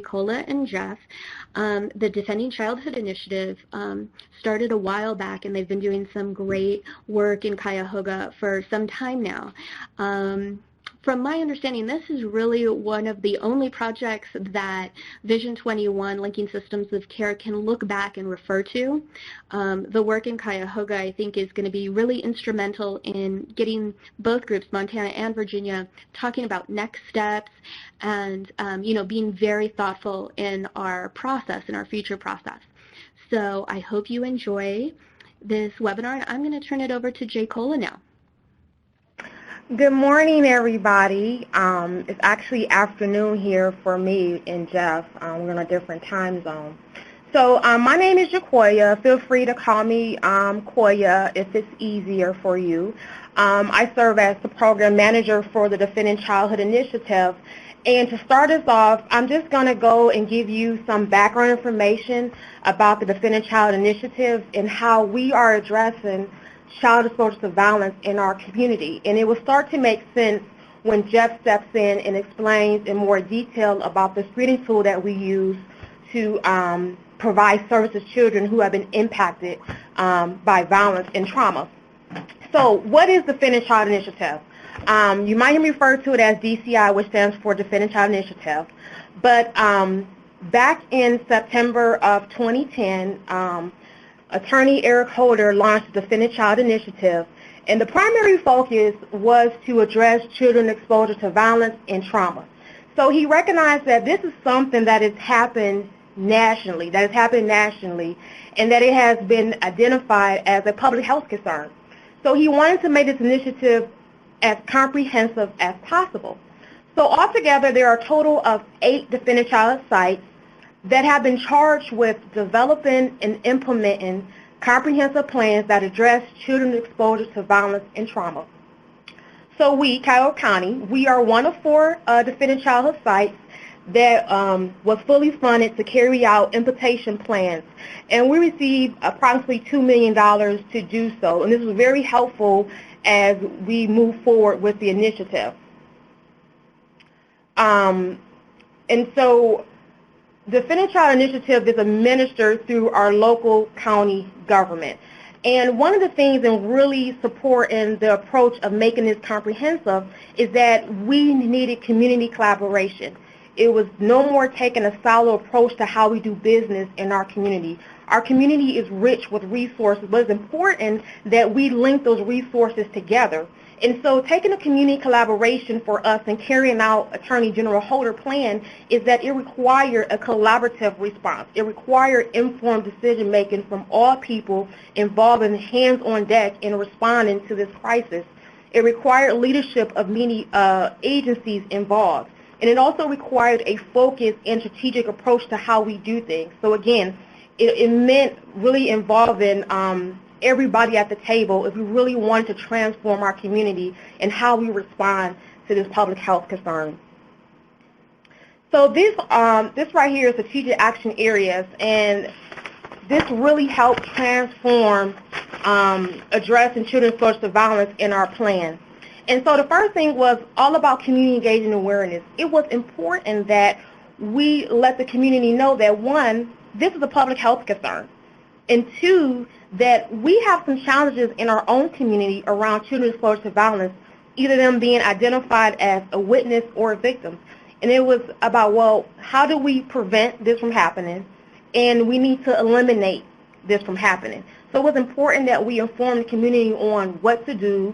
Cola and Jeff. The Defending Childhood Initiative started a while back, and they've been doing some great work in Cuyahoga for some time now. From my understanding, this is really one of the only projects that Vision 21, Linking Systems of Care, can look back and refer to. The work in Cuyahoga, I think, is going to be really instrumental in getting both groups, Montana and Virginia, talking about next steps and, being very thoughtful in our process, in our future process. So I hope you enjoy this webinar, and I'm going to turn it over to Jay Cola now. Good morning, everybody. It's actually afternoon here for me and Jeff. We're in a different time zone. So my name is Jacoya. Feel free to call me Koya if it's easier for you. I serve as the program manager for the Defending Childhood Initiative. And to start us off, I'm just going to go and give you some background information about the Defending Child Initiative and how we are addressing child exposure to violence in our community. And it will start to make sense when Jeff steps in and explains in more detail about the screening tool that we use to provide services to children who have been impacted by violence and trauma. So what is the Defending Child Initiative? You might refer to it as DCI, which stands for Defending Child Initiative. But back in September of 2010, Attorney Eric Holder launched the Defending Child Initiative, and the primary focus was to address children exposure to violence and trauma. So he recognized that this is something that has happened nationally, and that it has been identified as a public health concern. So he wanted to make this initiative as comprehensive as possible. So altogether, there are a total of 8 Defending Child sites that have been charged with developing and implementing comprehensive plans that address children's exposure to violence and trauma. So we, Cuyahoga County, we are one of 4 Defending Childhood sites that was fully funded to carry out implementation plans. And we received approximately $2 million to do so. And this was very helpful as we move forward with the initiative. And so the Defending Child Initiative is administered through our local county government. And one of the things in really supporting the approach of making this comprehensive is that we needed community collaboration. It was no more taking a silo approach to how we do business in our community. Our community is rich with resources, but it's important that we link those resources together. And so taking a community collaboration for us and carrying out Attorney General Holder's plan is that it required a collaborative response. It required informed decision-making from all people involved in hands-on deck in responding to this crisis. It required leadership of many agencies involved. And it also required a focused and strategic approach to how we do things. So again, it meant really involving everybody at the table if we really wanted to transform our community and how we respond to this public health concern. So this right here is strategic action areas, and this really helped transform addressing children's exposure to violence in our plan. And so the first thing was all about community engagement and awareness. It was important that we let the community know that, 1, this is a public health concern, and 2, that we have some challenges in our own community around children exposed to violence, either them being identified as a witness or a victim. And it was about, well, how do we prevent this from happening? And we need to eliminate this from happening. So it was important that we inform the community on what to do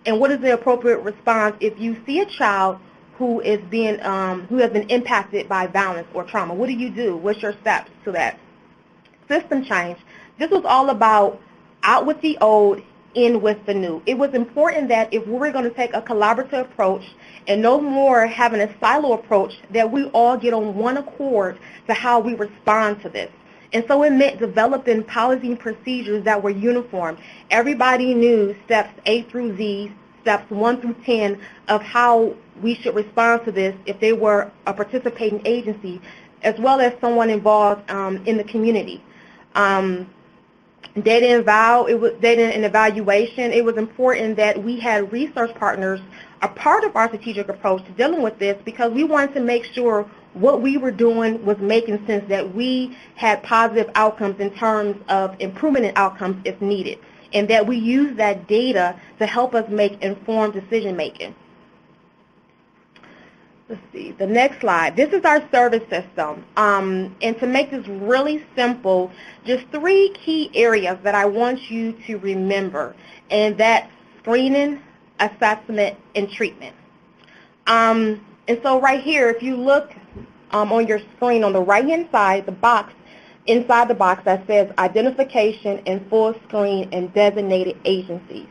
and what is the appropriate response if you see a child who is being, who has been impacted by violence or trauma. What do you do? What's your steps to that? System change. This was all about out with the old, in with the new. It was important that if we were going to take a collaborative approach and no more having a silo approach, that we all get on one accord to how we respond to this. And so it meant developing policy and procedures that were uniform. Everybody knew steps A through Z, steps 1 through 10 of how we should respond to this if they were a participating agency, as well as someone involved in the community. Data and evaluation, it was important that we had research partners a part of our strategic approach to dealing with this because we wanted to make sure what we were doing was making sense, that we had positive outcomes in terms of improvement in outcomes if needed, and that we use that data to help us make informed decision making. Let's see, the next slide. This is our service system. And to make this really simple, just 3 key areas that I want you to remember, and that's screening, assessment, and treatment. And so right here, if you look on your screen on the right-hand side, the box, inside the box that says identification and full screen and designated agencies.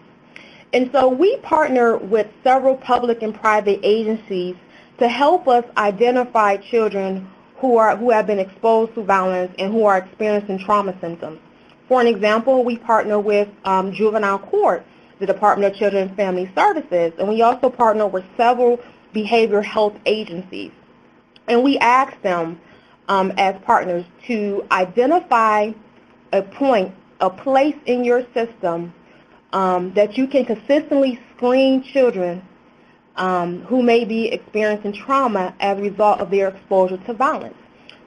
And so we partner with several public and private agencies to help us identify children who have been exposed to violence and who are experiencing trauma symptoms. For an example, we partner with Juvenile Court, the Department of Children and Family Services, and we also partner with several behavioral health agencies. And we ask them as partners to identify a place in your system that you can consistently screen children who may be experiencing trauma as a result of their exposure to violence.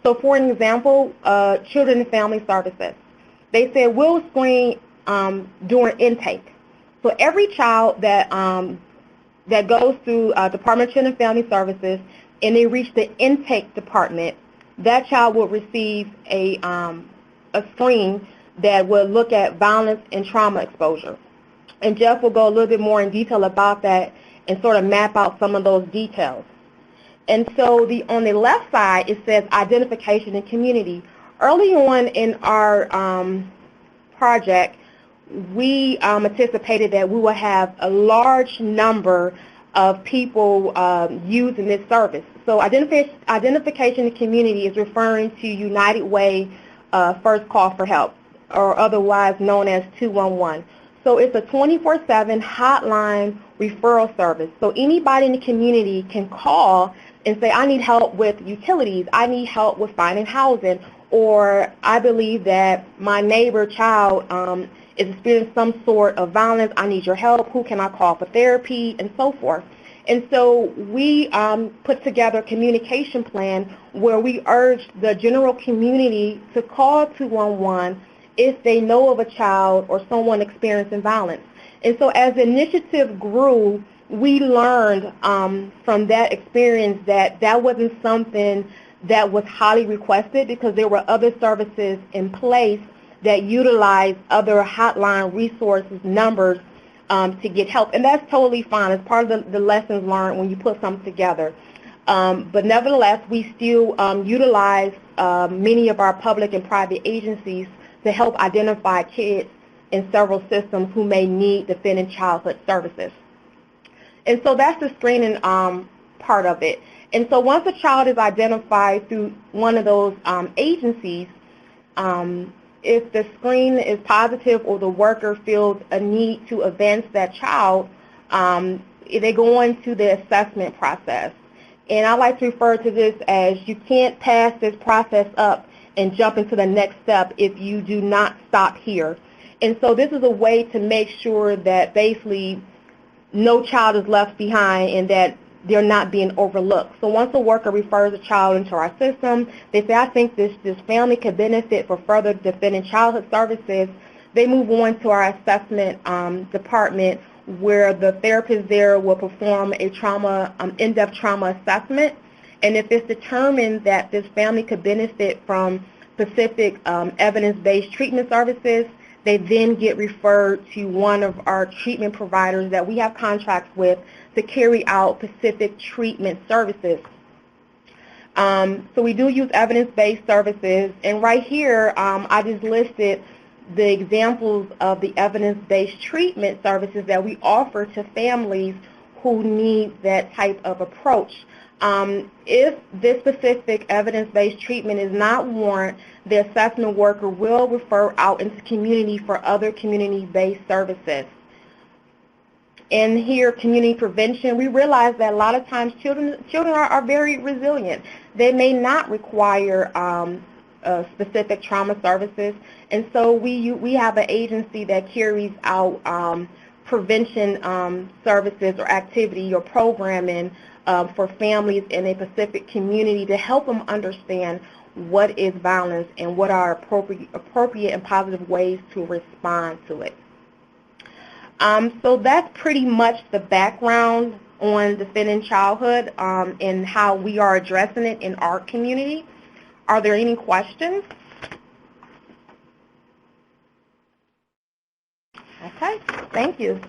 So for an example, Children and Family Services, they said we'll screen during intake. So every child that goes through Department of Children and Family Services and they reach the intake department, that child will receive a screen that will look at violence and trauma exposure. And Jeff will go a little bit more in detail about that and sort of map out some of those details. And so on the left side, it says identification and community. Early on in our project, we anticipated that we will have a large number of people using this service. So identification and community is referring to United Way First Call for Help, or otherwise known as 211. So it's a 24/7 hotline referral service. So anybody in the community can call and say, I need help with utilities, I need help with finding housing, or I believe that my neighbor child is experiencing some sort of violence, I need your help, who can I call for therapy, and so forth. And so we put together a communication plan where we urge the general community to call 211 if they know of a child or someone experiencing violence. And so as the initiative grew, we learned from that experience that wasn't something that was highly requested, because there were other services in place that utilize other hotline resources, numbers, to get help. And that's totally fine. It's part of the lessons learned when you put something together. But nevertheless, we still utilize many of our public and private agencies to help identify kids in several systems who may need defending childhood services. And so that's the screening part of it. And so once a child is identified through one of those agencies, if the screen is positive or the worker feels a need to advance that child, they go into the assessment process. And I like to refer to this as you can't pass this process up and jump into the next step if you do not stop here. And so this is a way to make sure that basically no child is left behind and that they're not being overlooked. So once a worker refers a child into our system, they say, I think this family could benefit for further defending childhood services. They move on to our assessment department, where the therapist there will perform a in-depth trauma assessment. And if it's determined that this family could benefit from specific evidence-based treatment services, they then get referred to one of our treatment providers that we have contracts with to carry out specific treatment services. So we do use evidence-based services, and right here I just listed the examples of the evidence-based treatment services that we offer to families who need that type of approach. If this specific evidence-based treatment is not warranted, the assessment worker will refer out into the community for other community-based services. And here, community prevention, we realize that a lot of times children are very resilient. They may not require specific trauma services, and so we have an agency that carries out prevention services or activity or programming for families in a specific community to help them understand what is violence and what are appropriate and positive ways to respond to it. So that's pretty much the background on defending childhood and how we are addressing it in our community. Are there any questions? Okay, thank you.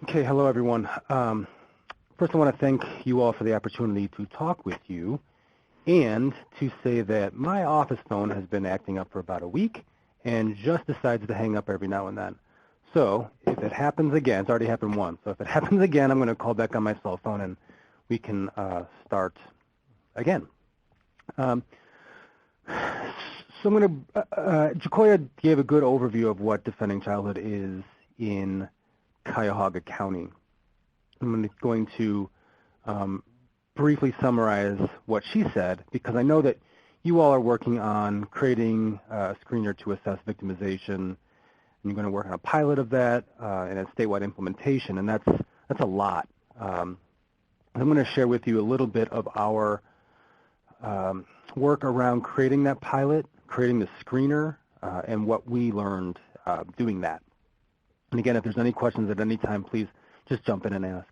Okay, hello everyone. First I want to thank you all for the opportunity to talk with you and to say that my office phone has been acting up for about a week and just decides to hang up every now and then. So if it happens again, it's already happened once, so if it happens again, I'm going to call back on my cell phone and we can start again. So I'm going to, Jacoya gave a good overview of what defending childhood is in Cuyahoga County. I'm going to briefly summarize what she said because I know that you all are working on creating a screener to assess victimization, and you're going to work on a pilot of that and a statewide implementation, and that's a lot. I'm going to share with you a little bit of our work around creating that pilot, creating the screener, and what we learned doing that. And again, if there's any questions at any time, please just jump in and ask.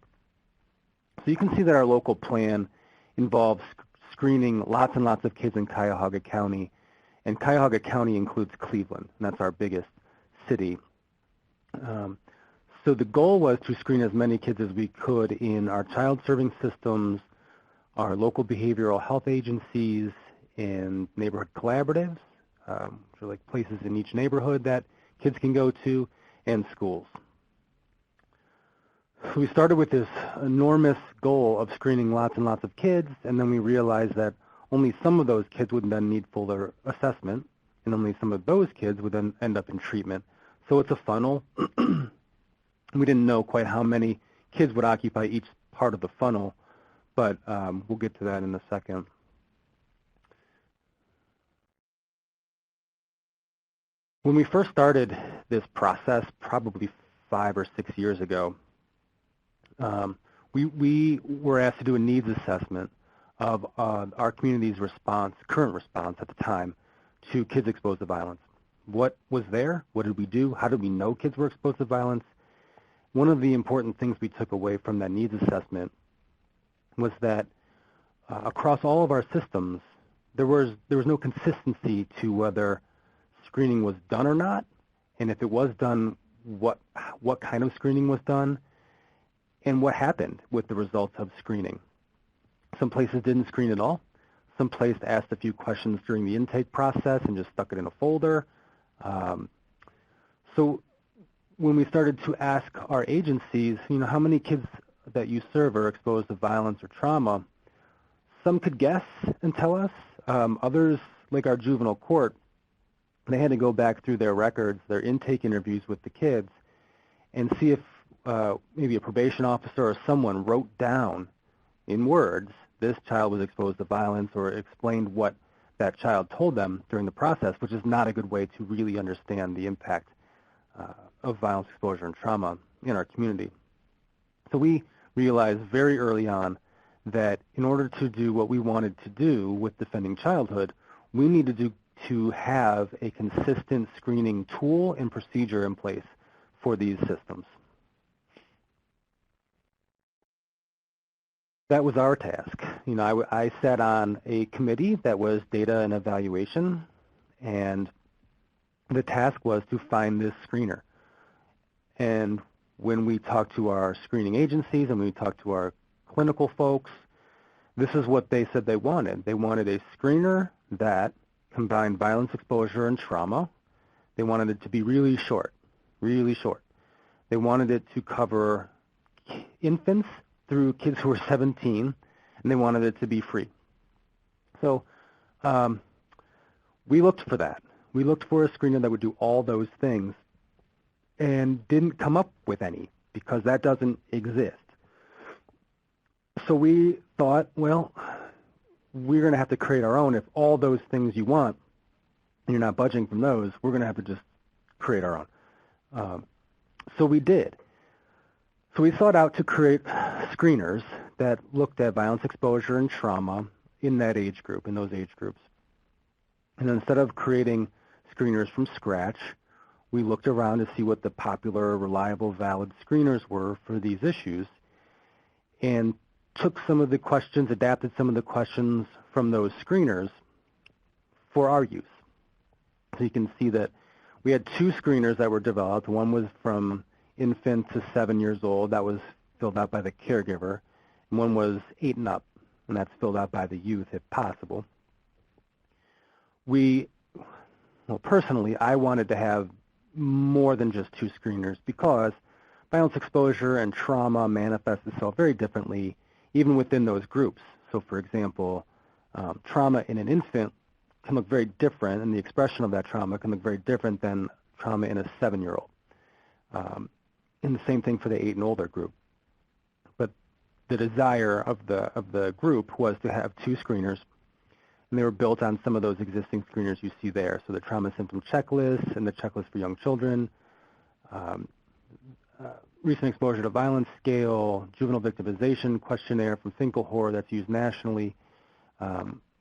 So you can see that our local plan involves screening lots and lots of kids in Cuyahoga County, and Cuyahoga County includes Cleveland, and that's our biggest city. So the goal was to screen as many kids as we could in our child serving systems, our local behavioral health agencies, and neighborhood collaboratives, which are like places in each neighborhood that kids can go to, and schools. So we started with this enormous goal of screening lots and lots of kids, and then we realized that only some of those kids would then need fuller assessment, and only some of those kids would then end up in treatment. So it's a funnel. We didn't know quite how many kids would occupy each part of the funnel, but we'll get to that in a second. When we first started this process, probably 5 or 6 years ago, we were asked to do a needs assessment of our community's response, current response at the time, to kids exposed to violence. What was there? What did we do? How did we know kids were exposed to violence? One of the important things we took away from that needs assessment was that across all of our systems, there was no consistency to whether screening was done or not, and if it was done, what kind of screening was done, and what happened with the results of screening. Some places didn't screen at all. Some places asked a few questions during the intake process and just stuck it in a folder. So when we started to ask our agencies, how many kids that you serve are exposed to violence or trauma, some could guess and tell us. Others, like our juvenile court, they had to go back through their records, their intake interviews with the kids, and see if maybe a probation officer or someone wrote down in words, this child was exposed to violence, or explained what that child told them during the process, which is not a good way to really understand the impact of violence exposure and trauma in our community. So we realized very early on that in order to do what we wanted to do with defending childhood, we needed to have a consistent screening tool and procedure in place for these systems. That was our task. I sat on a committee that was data and evaluation, and the task was to find this screener. And when we talked to our screening agencies and we talked to our clinical folks, this is what they said they wanted. They wanted a screener that combined violence exposure and trauma. They wanted it to be really short, really short. They wanted it to cover infants through kids who were 17, and they wanted it to be free. So we looked for that. We looked for a screener that would do all those things and didn't come up with any because that doesn't exist. So we thought, well, we're going to have to create our own. If all those things you want and you're not budging from those, we're going to have to just create our own. So we did. So we sought out to create screeners that looked at violence exposure and trauma in that age group, in those age groups. And instead of creating screeners from scratch, we looked around to see what the popular, reliable, valid screeners were for these issues and took some of the questions, adapted some of the questions from those screeners for our use. So you can see that we had 2 screeners that were developed. One was from infant to 7 years old. That was filled out by the caregiver. And one was 8 and up, and that's filled out by the youth if possible. Personally, I wanted to have more than just 2 screeners because violence exposure and trauma manifests itself very differently even within those groups. So for example, trauma in an infant can look very different, and the expression of that trauma can look very different than trauma in a 7-year-old. And the same thing for the 8 and older group. But the desire of the group was to have 2 screeners, and they were built on some of those existing screeners you see there. So the trauma symptom checklist and the checklist for young children, recent exposure to violence scale, juvenile victimization questionnaire from Finkelhor that's used nationally.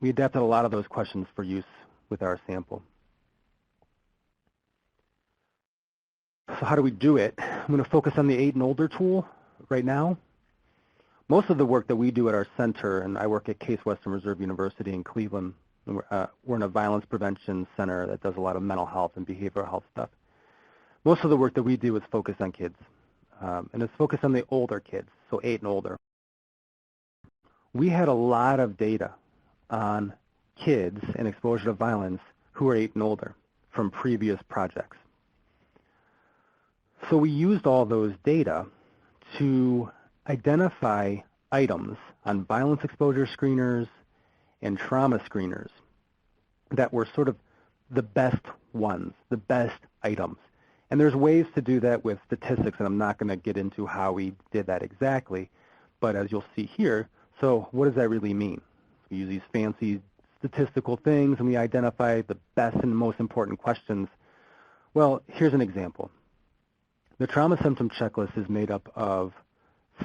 We adapted a lot of those questions for use with our sample. So how do we do it? I'm going to focus on the 8 and older tool right now. Most of the work that we do at our center, and I work at Case Western Reserve University in Cleveland, and we're in a violence prevention center that does a lot of mental health and behavioral health stuff. Most of the work that we do is focused on kids, and it's focused on the older kids, so 8 and older. We had a lot of data on kids and exposure to violence who are 8 and older from previous projects. So we used all those data to identify items on violence exposure screeners and trauma screeners that were sort of the best ones, the best items. And there's ways to do that with statistics, and I'm not going to get into how we did that exactly, but as you'll see here, so what does that really mean? We use these fancy statistical things, and we identify the best and most important questions. Well, here's an example. The trauma symptom checklist is made up of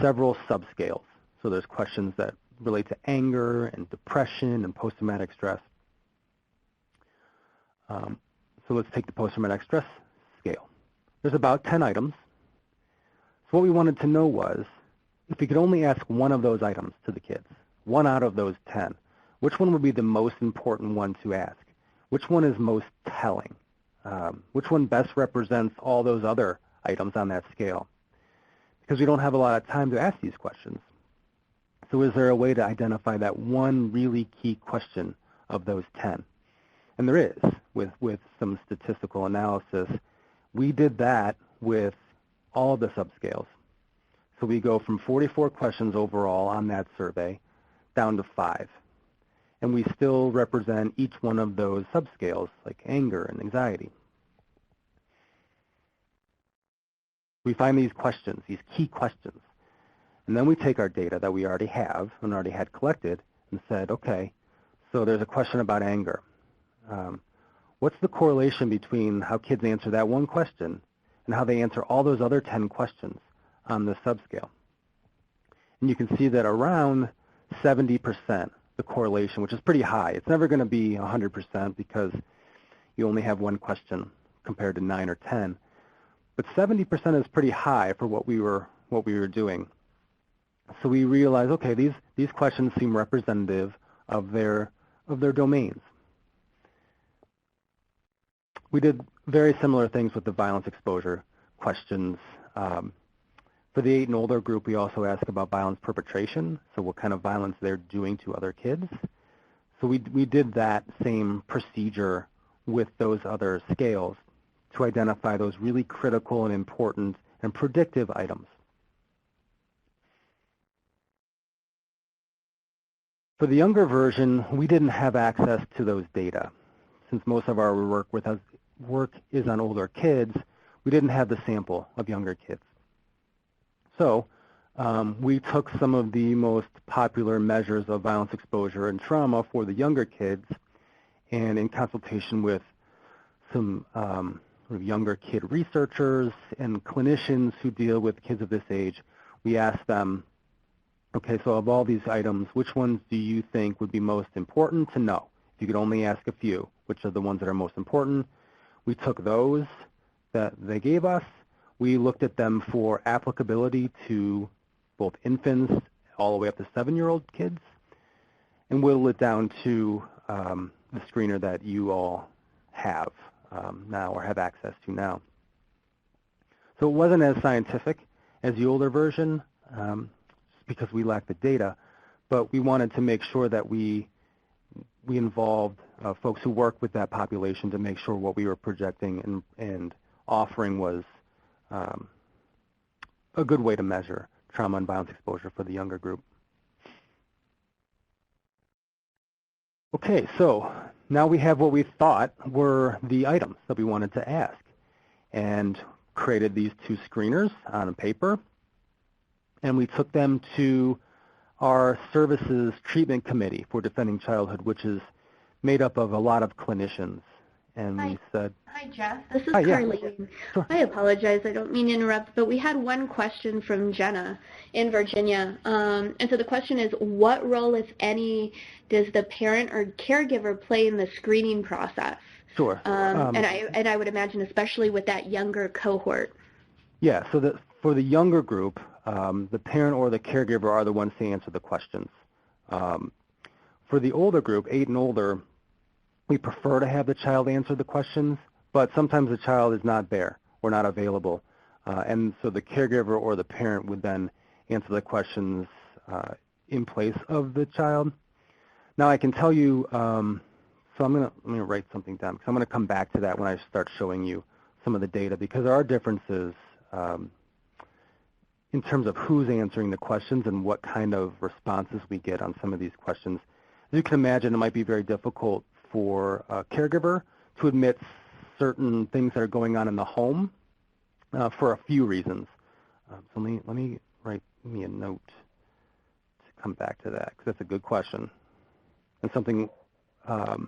several subscales. So there's questions that relate to anger and depression and post-traumatic stress. So let's take the post-traumatic stress scale. There's about 10 items. So what we wanted to know was, if we could only ask one of those items to the kids, 1 out of those 10, which one would be the most important one to ask? Which one is most telling? Which one best represents all those other items on that scale? Because we don't have a lot of time to ask these questions. So is there a way to identify that one really key question of those 10? And there is, with some statistical analysis. We did that with all of the subscales. So we go from 44 questions overall on that survey down to 5. And we still represent each one of those subscales, like anger and anxiety. We find these questions, these key questions, and then we take our data that we already have and already had collected and said, okay, so there's a question about anger. What's the correlation between how kids answer that one question and how they answer all those other 10 questions on the subscale? And you can see that around 70%, the correlation, which is pretty high. It's never going to be 100% because you only have one question compared to 9 or 10. But 70% is pretty high for what we were doing. So we realized, okay, these questions seem representative of their domains. We did very similar things with the violence exposure questions. For the 8 and older group, we also asked about violence perpetration, so what kind of violence they're doing to other kids. So we did that same procedure with those other scales to identify those really critical and important and predictive items. For the younger version, we didn't have access to those data. Since most of our work is on older kids, we didn't have the sample of younger kids. So we took some of the most popular measures of violence exposure and trauma for the younger kids, and in consultation with some younger kid researchers and clinicians who deal with kids of this age, we asked them, okay, so of all these items, which ones do you think would be most important to know? If you could only ask a few, which are the ones that are most important? We took those that they gave us. We looked at them for applicability to both infants all the way up to 7-year-old kids, and whittled it down to the screener that you all have now or have access to now. So it wasn't as scientific as the older version because we lacked the data, but we wanted to make sure that we involved folks who work with that population to make sure what we were projecting and offering was a good way to measure trauma and violence exposure for the younger group. Okay, so now we have what we thought were the items that we wanted to ask, and created these 2 screeners on a paper, and we took them to our services treatment committee for defending childhood, which is made up of a lot of clinicians. And we said, Hi, Jeff. This is Hi, yeah. Carlene. Sure. I apologize. I don't mean to interrupt, but we had one question from Jenna in Virginia. And so the question is, what role, if any, does the parent or caregiver play in the screening process? Sure. And I would imagine especially with that younger cohort. Yeah, so for the younger group, the parent or the caregiver are the ones to answer the questions. For the older group, 8 and older, we prefer to have the child answer the questions, but sometimes the child is not there or not available. And so the caregiver or the parent would then answer the questions in place of the child. Now I can tell you, so I'm going to write something down because I'm going to come back to that when I start showing you some of the data, because there are differences in terms of who's answering the questions and what kind of responses we get on some of these questions. As you can imagine, it might be very difficult for a caregiver to admit certain things that are going on in the home for a few reasons. So let me write me a note to come back to that, because that's a good question and something that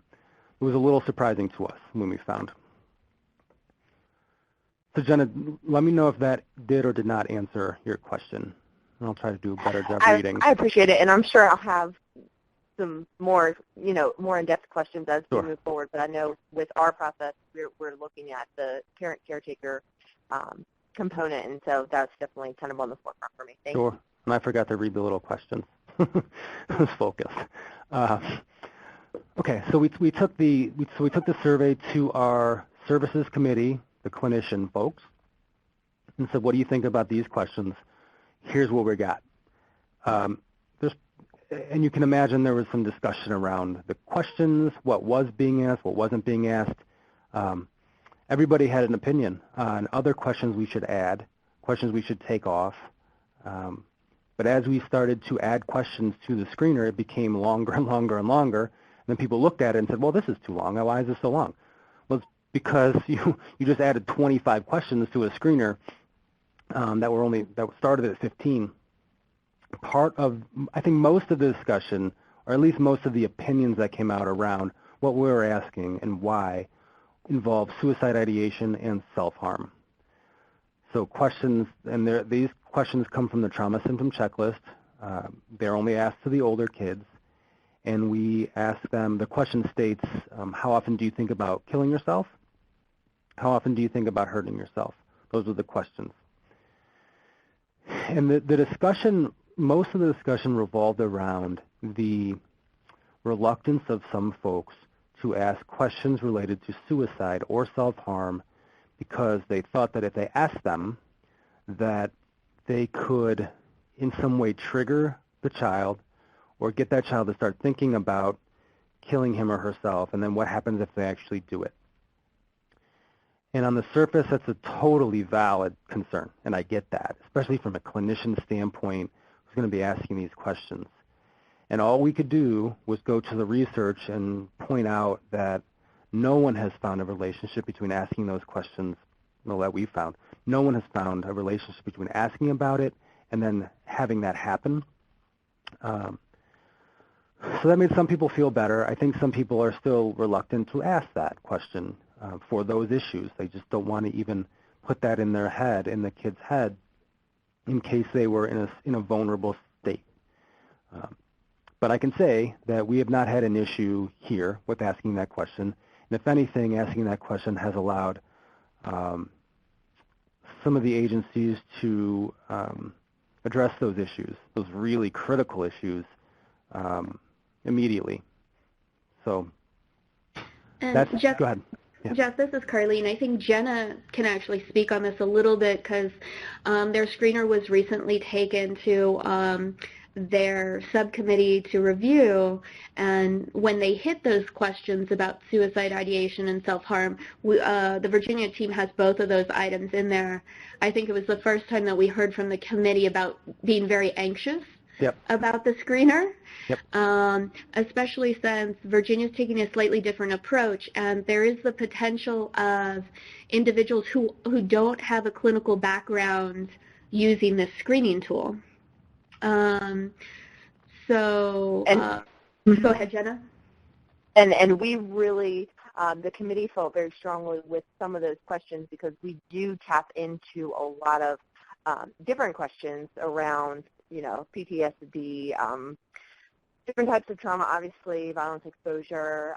was a little surprising to us when we found. So Jenna, let me know if that did or did not answer your question, and I'll try to do a better job reading. I appreciate it, and I'm sure I'll have some more, more in-depth questions as we move forward. But I know with our process, we're looking at the parent caretaker component, and so that's definitely kind of on the forefront for me. Thank you. Sure, and I forgot to read the little questions. Let's focus. Okay, so we took the survey to our services committee, the clinician folks, and said, what do you think about these questions? Here's what we got. And you can imagine there was some discussion around the questions, what was being asked, what wasn't being asked. Everybody had an opinion on other questions we should add, questions we should take off. But as we started to add questions to the screener, it became longer and longer and longer. And then people looked at it and said, well, this is too long. Why is this so long? Well, it's because you just added 25 questions to a screener that started at 15. Part of, I think most of the discussion, or at least most of the opinions that came out around what we were asking and why, involved suicide ideation and self-harm. So questions, and these questions come from the trauma symptom checklist. They're only asked to the older kids. And we ask them, the question states, how often do you think about killing yourself? How often do you think about hurting yourself? Those are the questions. And the discussion, most of the discussion revolved around the reluctance of some folks to ask questions related to suicide or self-harm because they thought that if they asked them, that they could in some way trigger the child or get that child to start thinking about killing him or herself, and then what happens if they actually do it. And on the surface, that's a totally valid concern, and I get that, especially from a clinician standpoint who's going to be asking these questions. And all we could do was go to the research and point out that no one has found a relationship between asking those questions, well, that we found. No one has found a relationship between asking about it and then having that happen. So that made some people feel better. I think some people are still reluctant to ask that question for those issues. They just don't want to even put that in their head, in the kid's head, in case they were in a vulnerable state. But I can say that we have not had an issue here with asking that question. And if anything, asking that question has allowed some of the agencies to address those issues, those really critical issues, immediately. So that's, Jeff, go ahead. Yeah. Jeff, this is Carlene. I think Jenna can actually speak on this a little bit because their screener was recently taken to their subcommittee to review, and when they hit those questions about suicide ideation and self-harm, the Virginia team has both of those items in there. I think it was the first time that we heard from the committee about being very anxious about the screener, especially since Virginia's taking a slightly different approach, and there is the potential of individuals who don't have a clinical background using this screening tool. Go ahead, Jenna. And we really, the committee felt very strongly with some of those questions because we do tap into a lot of different questions around, you know, PTSD, different types of trauma, obviously, violence exposure,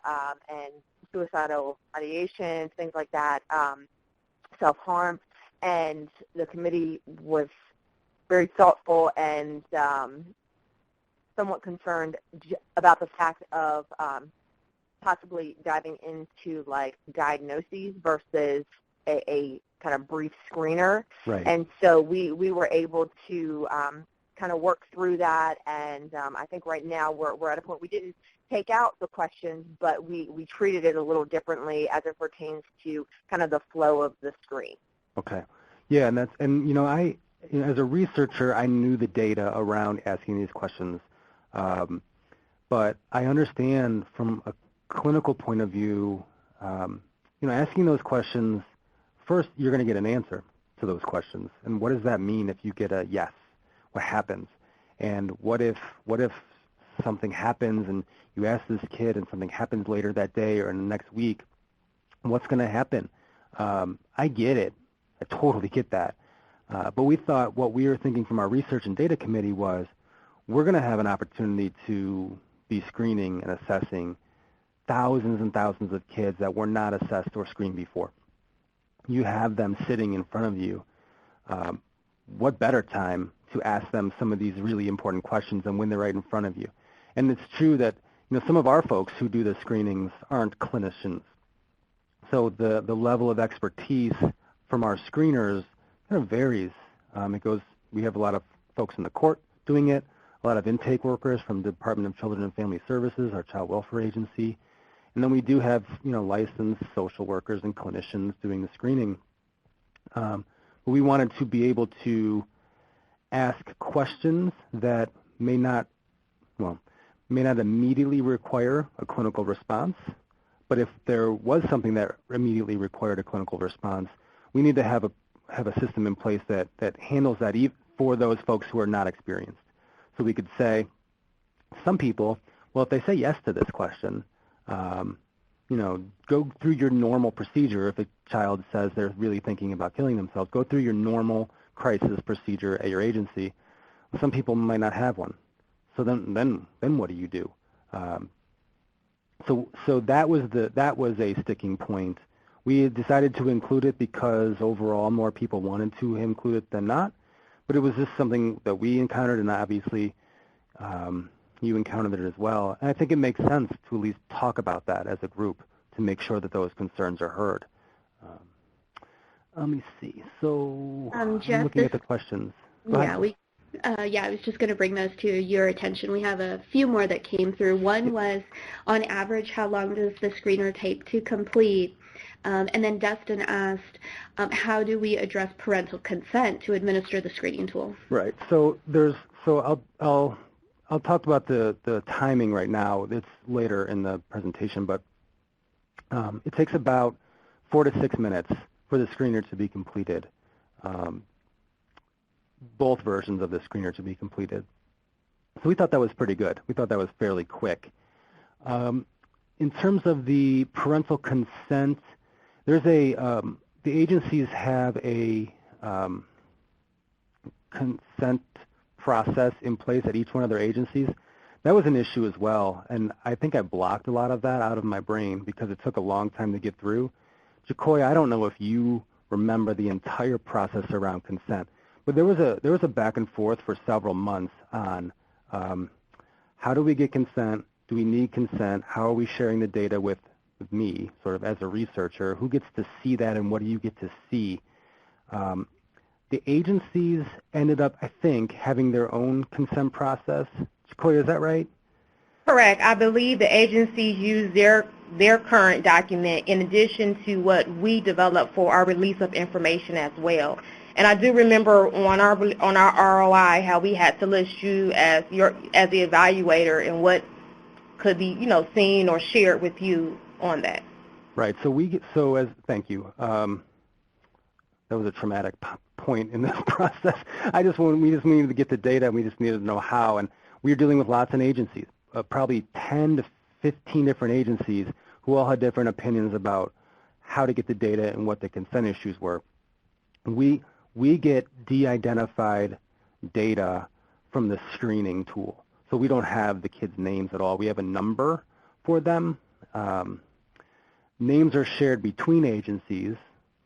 and suicidal ideation, things like that, self-harm. And the committee was very thoughtful and somewhat concerned about the fact of possibly diving into like diagnoses versus a kind of brief screener. Right. And so we were able to kind of work through that, and I think right now we're at a point we didn't take out the questions, but we treated it a little differently as it pertains to kind of the flow of the screen. Okay. Yeah, and you know, as a researcher, I knew the data around asking these questions, but I understand from a clinical point of view, you know, asking those questions, first you're going to get an answer to those questions, and what does that mean if you get a yes? What happens? And what if something happens and you ask this kid and something happens later that day or in the next week? What's going to happen? I get it. I totally get that. But we thought what we were thinking from our research and data committee was we're going to have an opportunity to be screening and assessing thousands and thousands of kids that were not assessed or screened before. You have them sitting in front of you. What better time to ask them some of these really important questions than when they're right in front of you? And it's true that, you know, some of our folks who do the screenings aren't clinicians. So the level of expertise from our screeners kind of varies. We have a lot of folks in the court doing it, a lot of intake workers from the Department of Children and Family Services, our child welfare agency, and then we do have, you know, licensed social workers and clinicians doing the screening. But we wanted to be able to ask questions that may not immediately require a clinical response, but if there was something that immediately required a clinical response, we need to have a system in place that handles that for those folks who are not experienced. So we could say, some people, well, if they say yes to this question, you know, go through your normal procedure. If a child says they're really thinking about killing themselves, go through your normal crisis procedure at your agency. Some people might not have one. So then what do you do? So that was a sticking point. We decided to include it because overall more people wanted to include it than not. But it was just something that we encountered, and obviously you encountered it as well. And I think it makes sense to at least talk about that as a group to make sure that those concerns are heard. Let me see. So Jeff, I'm looking at the questions. Go ahead. I was just going to bring those to your attention. We have a few more that came through. One was, on average, how long does the screener take to complete? And then Dustin asked, how do we address parental consent to administer the screening tool? Right. So I'll talk about the timing right now. It's later in the presentation, but it takes about 4 to 6 minutes for the screener to be completed. Both versions of the screener to be completed. So we thought that was pretty good. We thought that was fairly quick. In terms of the parental consent, there's the agencies have a consent process in place at each one of their agencies, that was an issue as well. And I think I blocked a lot of that out of my brain because it took a long time to get through. Jacoya, I don't know if you remember the entire process around consent, but there was a back and forth for several months on how do we get consent? Do we need consent? How are we sharing the data with me, sort of as a researcher? Who gets to see that, and what do you get to see? The agencies ended up, I think, having their own consent process. Jacoya, is that right? Correct. I believe the agencies use their current document in addition to what we develop for our release of information as well. And I do remember on our ROI how we had to list you as the evaluator and what could be seen or shared with you on that. Right. Thank you. That was a traumatic point in this process. We just needed to get the data, and we just needed to know how. And we were dealing with lots of agencies, probably 10 to 15 different agencies who all had different opinions about how to get the data and what the consent issues were. We get de-identified data from the screening tool. So we don't have the kids' names at all. We have a number for them. Names are shared between agencies.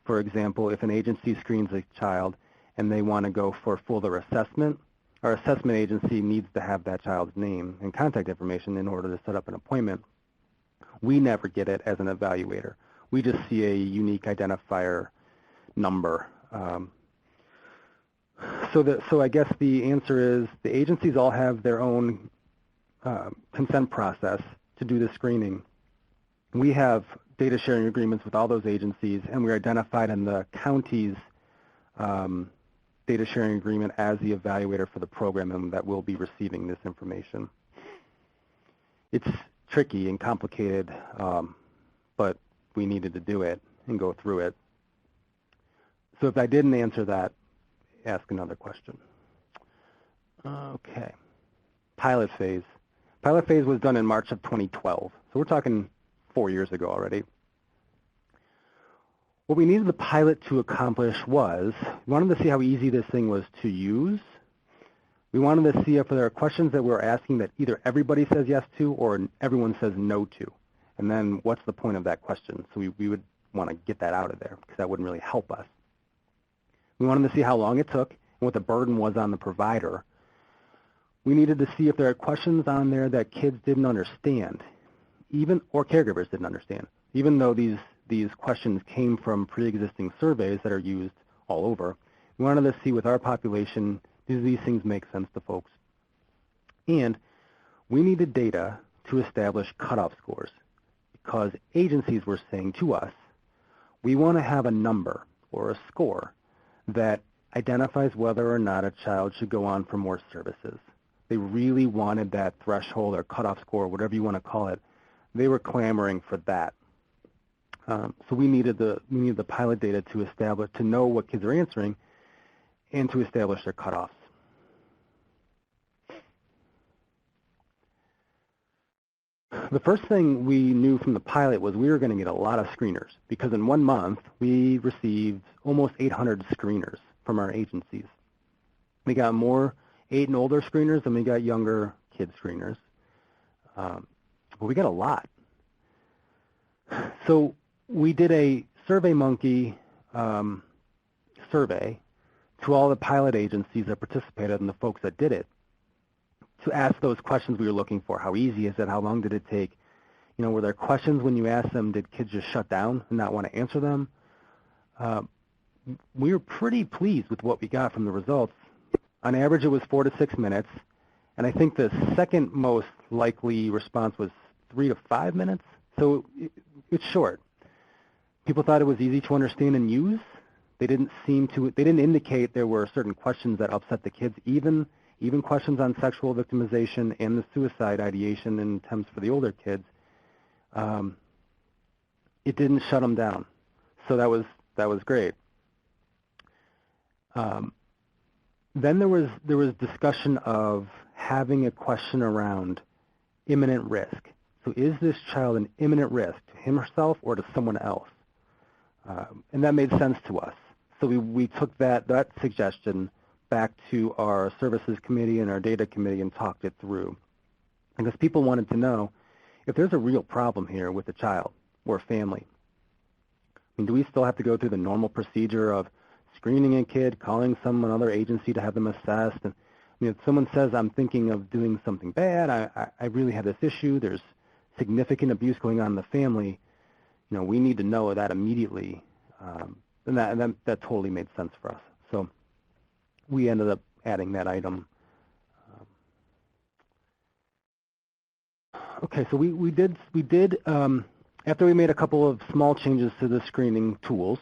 For example, if an agency screens a child and they want to go for fuller assessment, our assessment agency needs to have that child's name and contact information in order to set up an appointment. We never get it as an evaluator. We just see a unique identifier number. So I guess the answer is the agencies all have their own consent process to do the screening. We have data sharing agreements with all those agencies, and we're identified in the county's data sharing agreement as the evaluator for the program, and that will be receiving this information. It's tricky and complicated, but we needed to do it and go through it. So if I didn't answer that, ask another question. Okay. Pilot phase. Pilot phase was done in March of 2012. So we're talking 4 years ago already. What we needed the pilot to accomplish was, we wanted to see how easy this thing was to use. We wanted to see if there are questions that we're asking that either everybody says yes to or everyone says no to. And then what's the point of that question? So we would want to get that out of there because that wouldn't really help us. We wanted to see how long it took and what the burden was on the provider. We needed to see if there are questions on there that kids didn't understand, or caregivers didn't understand, even though these questions came from pre-existing surveys that are used all over. We wanted to see with our population, do these things make sense to folks? And we needed data to establish cutoff scores because agencies were saying to us, we want to have a number or a score that identifies whether or not a child should go on for more services. They really wanted that threshold or cutoff score, whatever you want to call it. They were clamoring for that. So we needed the pilot data to know what kids are answering and to establish their cutoffs. The first thing we knew from the pilot was we were going to get a lot of screeners because in 1 month we received almost 800 screeners from our agencies. We got more 8 and older screeners than we got younger kid screeners. But we got a lot. So we did a SurveyMonkey survey to all the pilot agencies that participated and the folks that did it to ask those questions we were looking for. How easy is it? How long did it take? Were there questions when you asked them, did kids just shut down and not want to answer them? We were pretty pleased with what we got from the results. On average, it was 4 to 6 minutes, and I think the second most likely response was 3 to 5 minutes, so it's short. People thought it was easy to understand and use. They didn't indicate there were certain questions that upset the kids, even questions on sexual victimization and the suicide ideation and attempts for the older kids. It didn't shut them down, so that was great. Then there was discussion of having a question around imminent risk. So is this child an imminent risk to him herself or to someone else? And that made sense to us. So we took that suggestion, back to our services committee and our data committee and talked it through. Because people wanted to know if there's a real problem here with a child or a family. I mean, do we still have to go through the normal procedure of screening a kid, calling another agency to have them assessed? And, I mean, if someone says, I'm thinking of doing something bad, I really have this issue, there's significant abuse going on in the family, we need to know that immediately. And that totally made sense for us. So we ended up adding that item. Okay, so we did after we made a couple of small changes to the screening tools,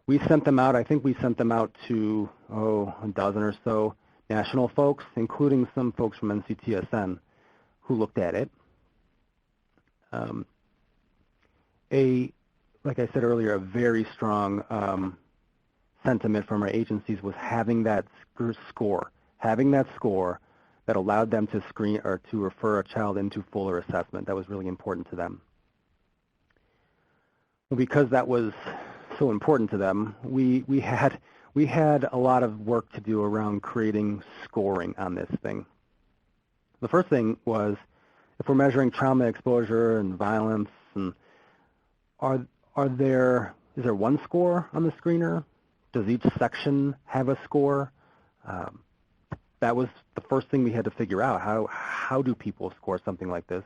we sent them out. I think we sent them out to a dozen or so national folks, including some folks from NCTSN who looked at it. Like I said earlier, a very strong sentiment from our agencies was having that score that allowed them to screen or to refer a child into fuller assessment. That was really important to them. Well, because that was so important to them, we had a lot of work to do around creating scoring on this thing. The first thing was, if we're measuring trauma exposure and violence, and is there one score on the screener? Does each section have a score? That was the first thing we had to figure out. How do people score something like this?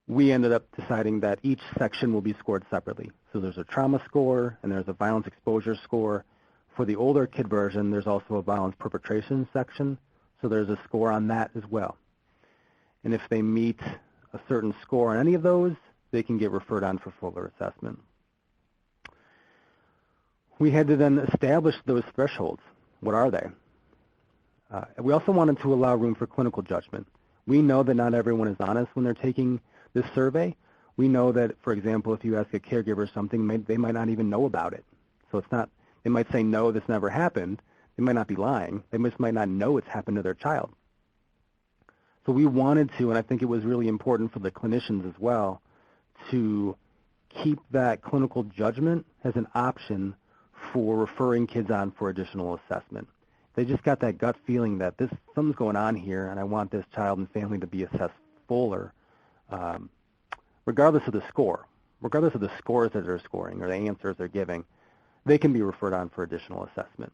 We ended up deciding that each section will be scored separately. So there's a trauma score and there's a violence exposure score. For the older kid version, there's also a violence perpetration section. So there's a score on that as well. And if they meet a certain score on any of those, they can get referred on for fuller assessment. We had to then establish those thresholds. What are they? We also wanted to allow room for clinical judgment. We know that not everyone is honest when they're taking this survey. We know that, for example, if you ask a caregiver something, they might not even know about it. So it's not, they might say, no, this never happened. They might not be lying. They just might not know it's happened to their child. So we wanted to, and I think it was really important for the clinicians as well, to keep that clinical judgment as an option for referring kids on for additional assessment. They just got that gut feeling that something's going on here, and I want this child and family to be assessed fuller, regardless of the score. Regardless of the scores that they're scoring or the answers they're giving, they can be referred on for additional assessment.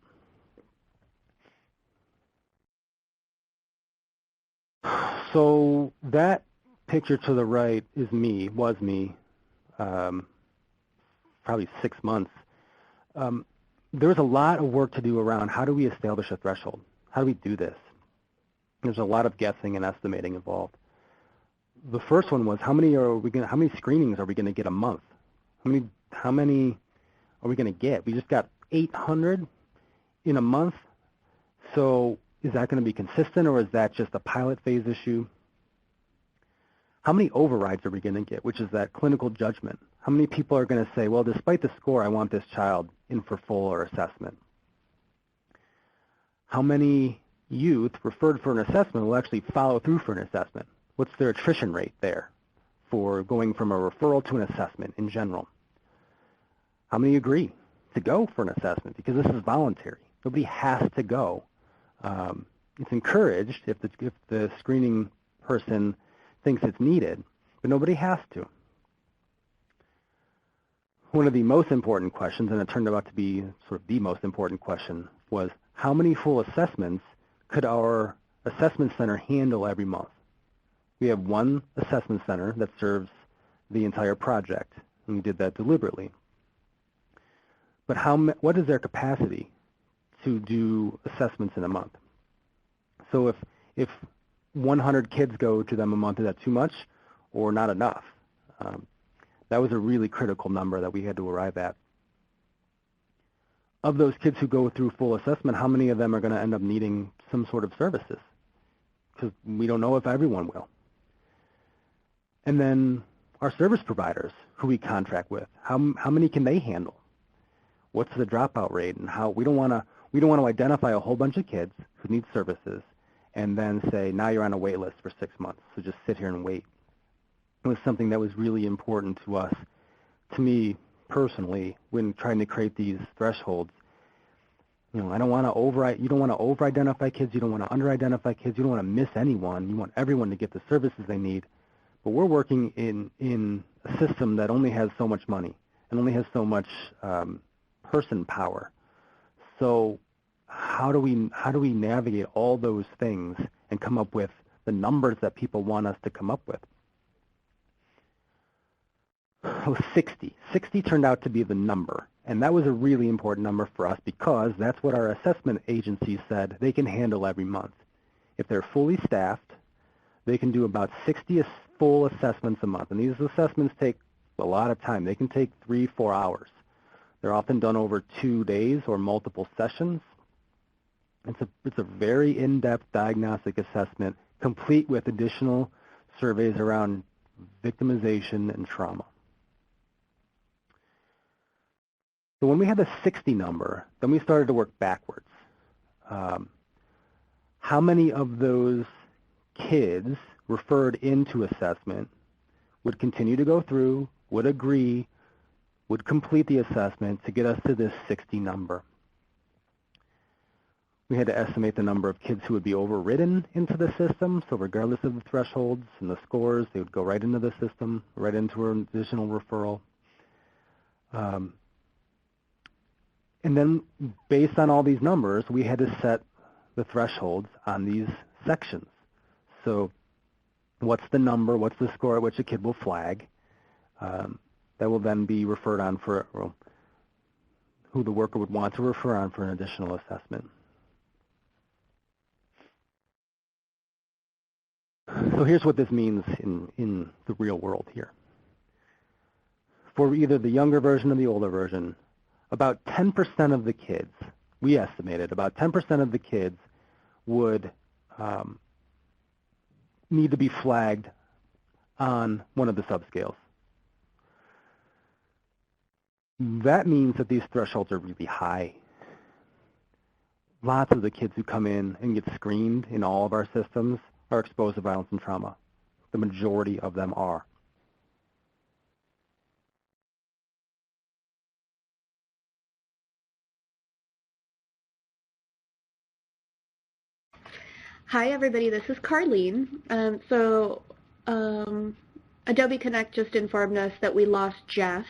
So that picture to the right was me, probably 6 months. There's a lot of work to do around how do we establish a threshold? How do we do this? There's a lot of guessing and estimating involved. The first one was how many screenings are we going to get a month? How many are we going to get? We just got 800 in a month. So is that going to be consistent, or is that just a pilot phase issue? How many overrides are we going to get, which is that clinical judgment? How many people are going to say, well, despite the score, I want this child in for fuller assessment? How many youth referred for an assessment will actually follow through for an assessment? What's their attrition rate there for going from a referral to an assessment in general? How many agree to go for an assessment? Because this is voluntary. Nobody has to go. It's encouraged if the screening person thinks it's needed, but nobody has to. One of the most important questions, and it turned out to be sort of the most important question, was how many full assessments could our assessment center handle every month? We have one assessment center that serves the entire project, and we did that deliberately. But what is their capacity to do assessments in a month? So if 100 kids go to them a month, is that too much or not enough? That was a really critical number that we had to arrive at. Of those kids who go through full assessment, how many of them are going to end up needing some sort of services? Because we don't know if everyone will. And then our service providers who we contract with, how many can they handle? What's the dropout rate? And how we don't want to identify a whole bunch of kids who need services and then say, now you're on a wait list for 6 months, so just sit here and wait. It was something that was really important to us, to me personally, when trying to create these thresholds. You know, I don't want to you don't want to over-identify kids, you don't want to under-identify kids, you don't want to miss anyone. You want everyone to get the services they need. But we're working in a system that only has so much money and only has so much person power. So how do we navigate all those things and come up with the numbers that people want us to come up with? Oh, 60. 60 turned out to be the number. And that was a really important number for us because that's what our assessment agency said they can handle every month. If they're fully staffed, they can do about 60 full assessments a month. And these assessments take a lot of time. They can take 3-4 hours. They're often done over 2 days or multiple sessions. It's a very in-depth diagnostic assessment, complete with additional surveys around victimization and trauma. So when we had the 60 number, then we started to work backwards. How many of those kids referred into assessment would continue to go through, would agree, would complete the assessment to get us to this 60 number? We had to estimate the number of kids who would be overridden into the system. So regardless of the thresholds and the scores, they would go right into the system, right into an additional referral. And then based on all these numbers, we had to set the thresholds on these sections. So what's the number, what's the score at which a kid will flag? That will then be referred on for, well, who the worker would want to refer on for an additional assessment. So here's what this means in the real world here. For either the younger version or the older version, about 10% of the kids, we estimated, about 10% of the kids would need to be flagged on one of the subscales. That means that these thresholds are really high. Lots of the kids who come in and get screened in all of our systems are exposed to violence and trauma. The majority of them are. Hi, everybody. This is Carlene. Adobe Connect just informed us that we lost Jeff.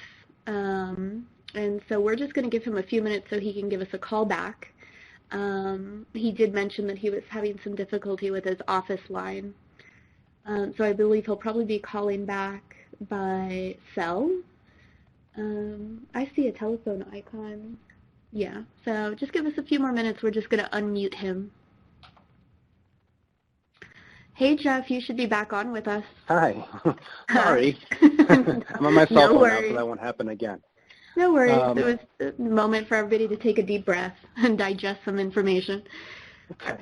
And so we're just going to give him a few minutes so he can give us a call back. He did mention that he was having some difficulty with his office line. So I believe he'll probably be calling back by cell. I see a telephone icon. Yeah, so just give us a few more minutes. We're just going to unmute him. Hey, Jeff, you should be back on with us. Hi. Sorry. I'm on my cell phone now, so that won't happen again. No worries. It was a moment for everybody to take a deep breath and digest some information. Okay.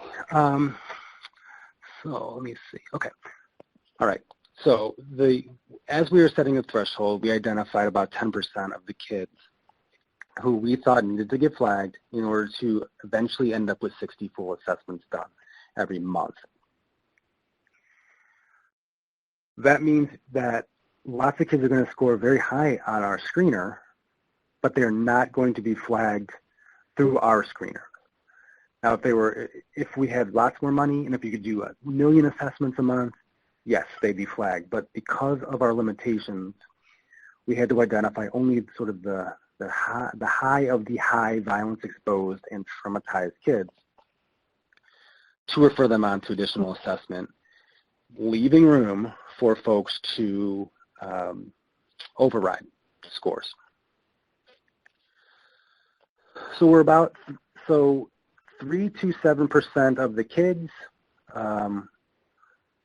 So let me see. Okay. All right. So as we were setting the threshold, we identified about 10% of the kids who we thought needed to get flagged in order to eventually end up with 60 full assessments done every month. That means that lots of kids are going to score very high on our screener, but they're not going to be flagged through our screener. Now, if we had lots more money and if you could do 1 million assessments a month, yes, they'd be flagged. But because of our limitations, we had to identify only sort of the high of the high violence exposed and traumatized kids to refer them on to additional assessment, leaving room for folks to override scores. So we're about 3 to 7% of the kids,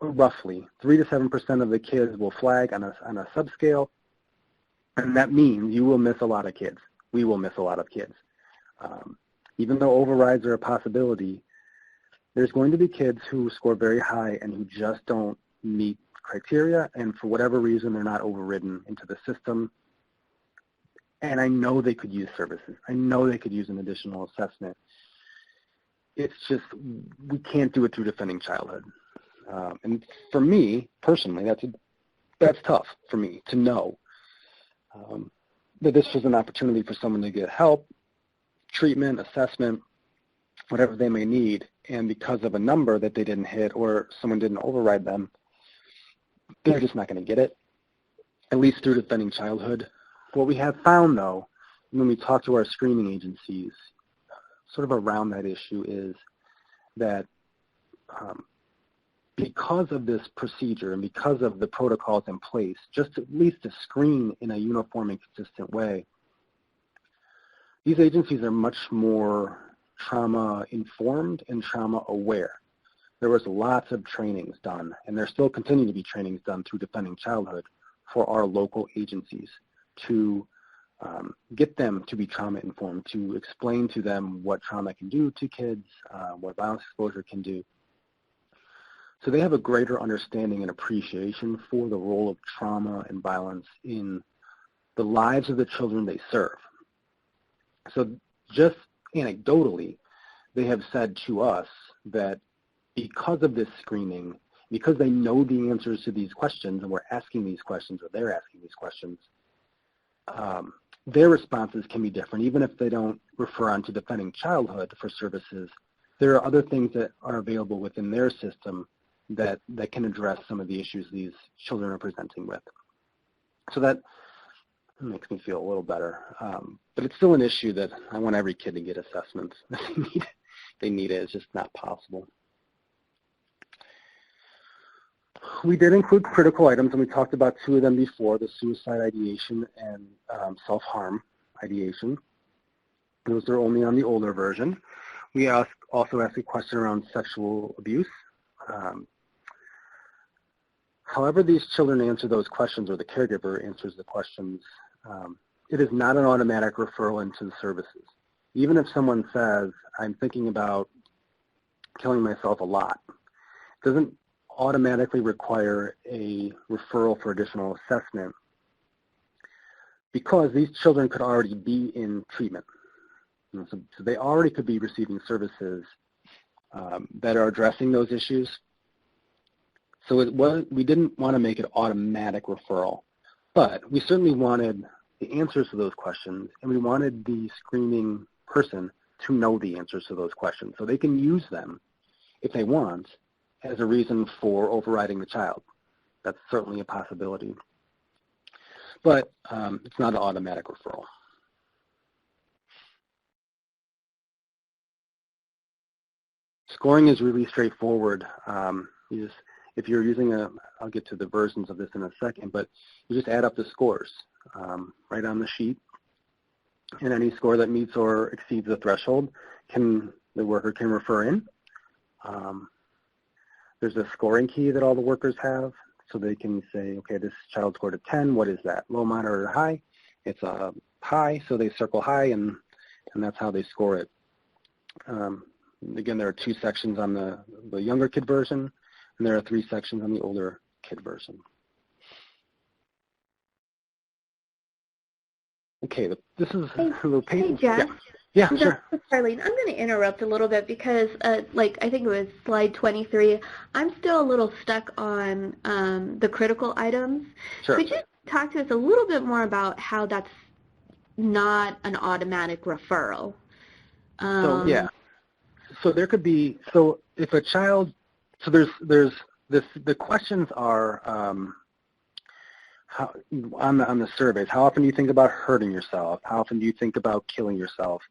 roughly 3 to 7% of the kids will flag on a subscale, and that means you will miss a lot of kids. We will miss a lot of kids. Even though overrides are a possibility, there's going to be kids who score very high and who just don't meet criteria, and for whatever reason they're not overridden into the system. And I know they could use services. I know they could use an additional assessment. It's just we can't do it through defending childhood. And for me personally, that's tough for me to know that this was an opportunity for someone to get help, treatment, assessment, whatever they may need, and because of a number that they didn't hit or someone didn't override them, they're just not going to get it, at least through Defending Childhood. What we have found, though, when we talk to our screening agencies, sort of around that issue, is that because of this procedure and because of the protocols in place, just at least to screen in a uniform and consistent way, these agencies are much more trauma-informed and trauma-aware. There was lots of trainings done, and there still continue to be trainings done through Defending Childhood for our local agencies to get them to be trauma-informed, to explain to them what trauma can do to kids, what violence exposure can do. So they have a greater understanding and appreciation for the role of trauma and violence in the lives of the children they serve. So just anecdotally, they have said to us that because of this screening, because they know the answers to these questions and we're asking these questions or they're asking these questions, their responses can be different. Even if they don't refer on to Defending Childhood for services, there are other things that are available within their system that can address some of the issues these children are presenting with. So that makes me feel a little better. But it's still an issue that I want every kid to get assessments. They need it. It's just not possible. We did include critical items, and we talked about two of them before, the suicide ideation and self-harm ideation. Those are only on the older version. We also asked a question around sexual abuse. However these children answer those questions, or the caregiver answers the questions, it is not an automatic referral into the services. Even if someone says, I'm thinking about killing myself a lot, it doesn't automatically require a referral for additional assessment, because these children could already be in treatment. So they already could be receiving services that are addressing those issues. So we didn't want to make it automatic referral, but we certainly wanted the answers to those questions, and we wanted the screening person to know the answers to those questions so they can use them, if they want, as a reason for overriding the child. That's certainly a possibility. But it's not an automatic referral. Scoring is really straightforward. If you're using I'll get to the versions of this in a second, but you just add up the scores right on the sheet. And any score that meets or exceeds the threshold, the worker can refer in. There's a scoring key that all the workers have, so they can say, okay, this child scored a 10, what is that? Low, moderate, or high? It's a high, so they circle high, and that's how they score it. Again, there are 2 sections on the younger kid version, and there are 3 sections on the older kid version. Okay, this is a little painful. Hey, Jeff. Yeah, sure. Charlene, I'm going to interrupt a little bit because, I think it was slide 23, I'm still a little stuck on the critical items. Sure. Could you talk to us a little bit more about how that's not an automatic referral? So, yeah. So there could be, if a child, the questions are, on the surveys, how often do you think about hurting yourself? How often do you think about killing yourself?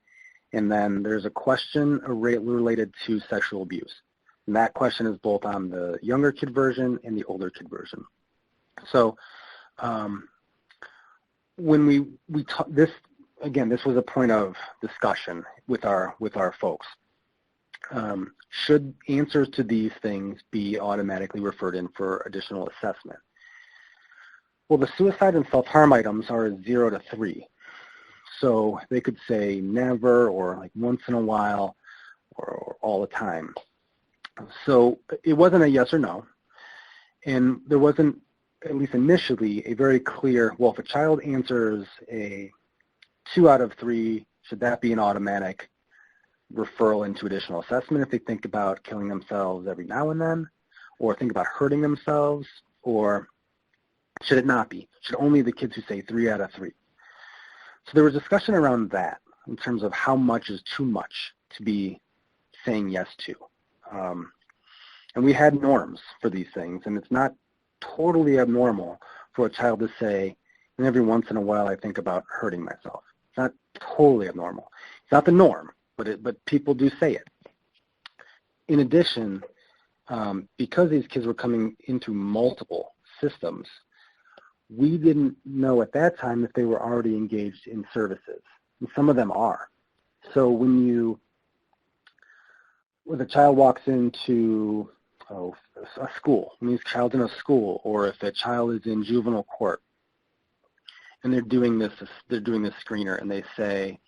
And then there's a question related to sexual abuse. And that question is both on the younger kid version and the older kid version. So when we talk, this was a point of discussion with our folks. Should answers to these things be automatically referred in for additional assessment? Well, the suicide and self-harm items are 0 to 3. So they could say never, or like once in a while, or all the time. So it wasn't a yes or no. And there wasn't, at least initially, a very clear, well, if a child answers a 2 out of 3, should that be an automatic referral into additional assessment if they think about killing themselves every now and then, or think about hurting themselves, or should it not be? Should only the kids who say 3 out of 3? So there was discussion around that in terms of how much is too much to be saying yes to. And we had norms for these things, and it's not totally abnormal for a child to say, and every once in a while I think about hurting myself. It's not totally abnormal. It's not the norm, but people do say it. In addition, because these kids were coming into multiple systems, we didn't know at that time if they were already engaged in services. And some of them are. So when a child walks into a school, when a child's in a school, or if a child is in juvenile court, and they're doing this screener, and they say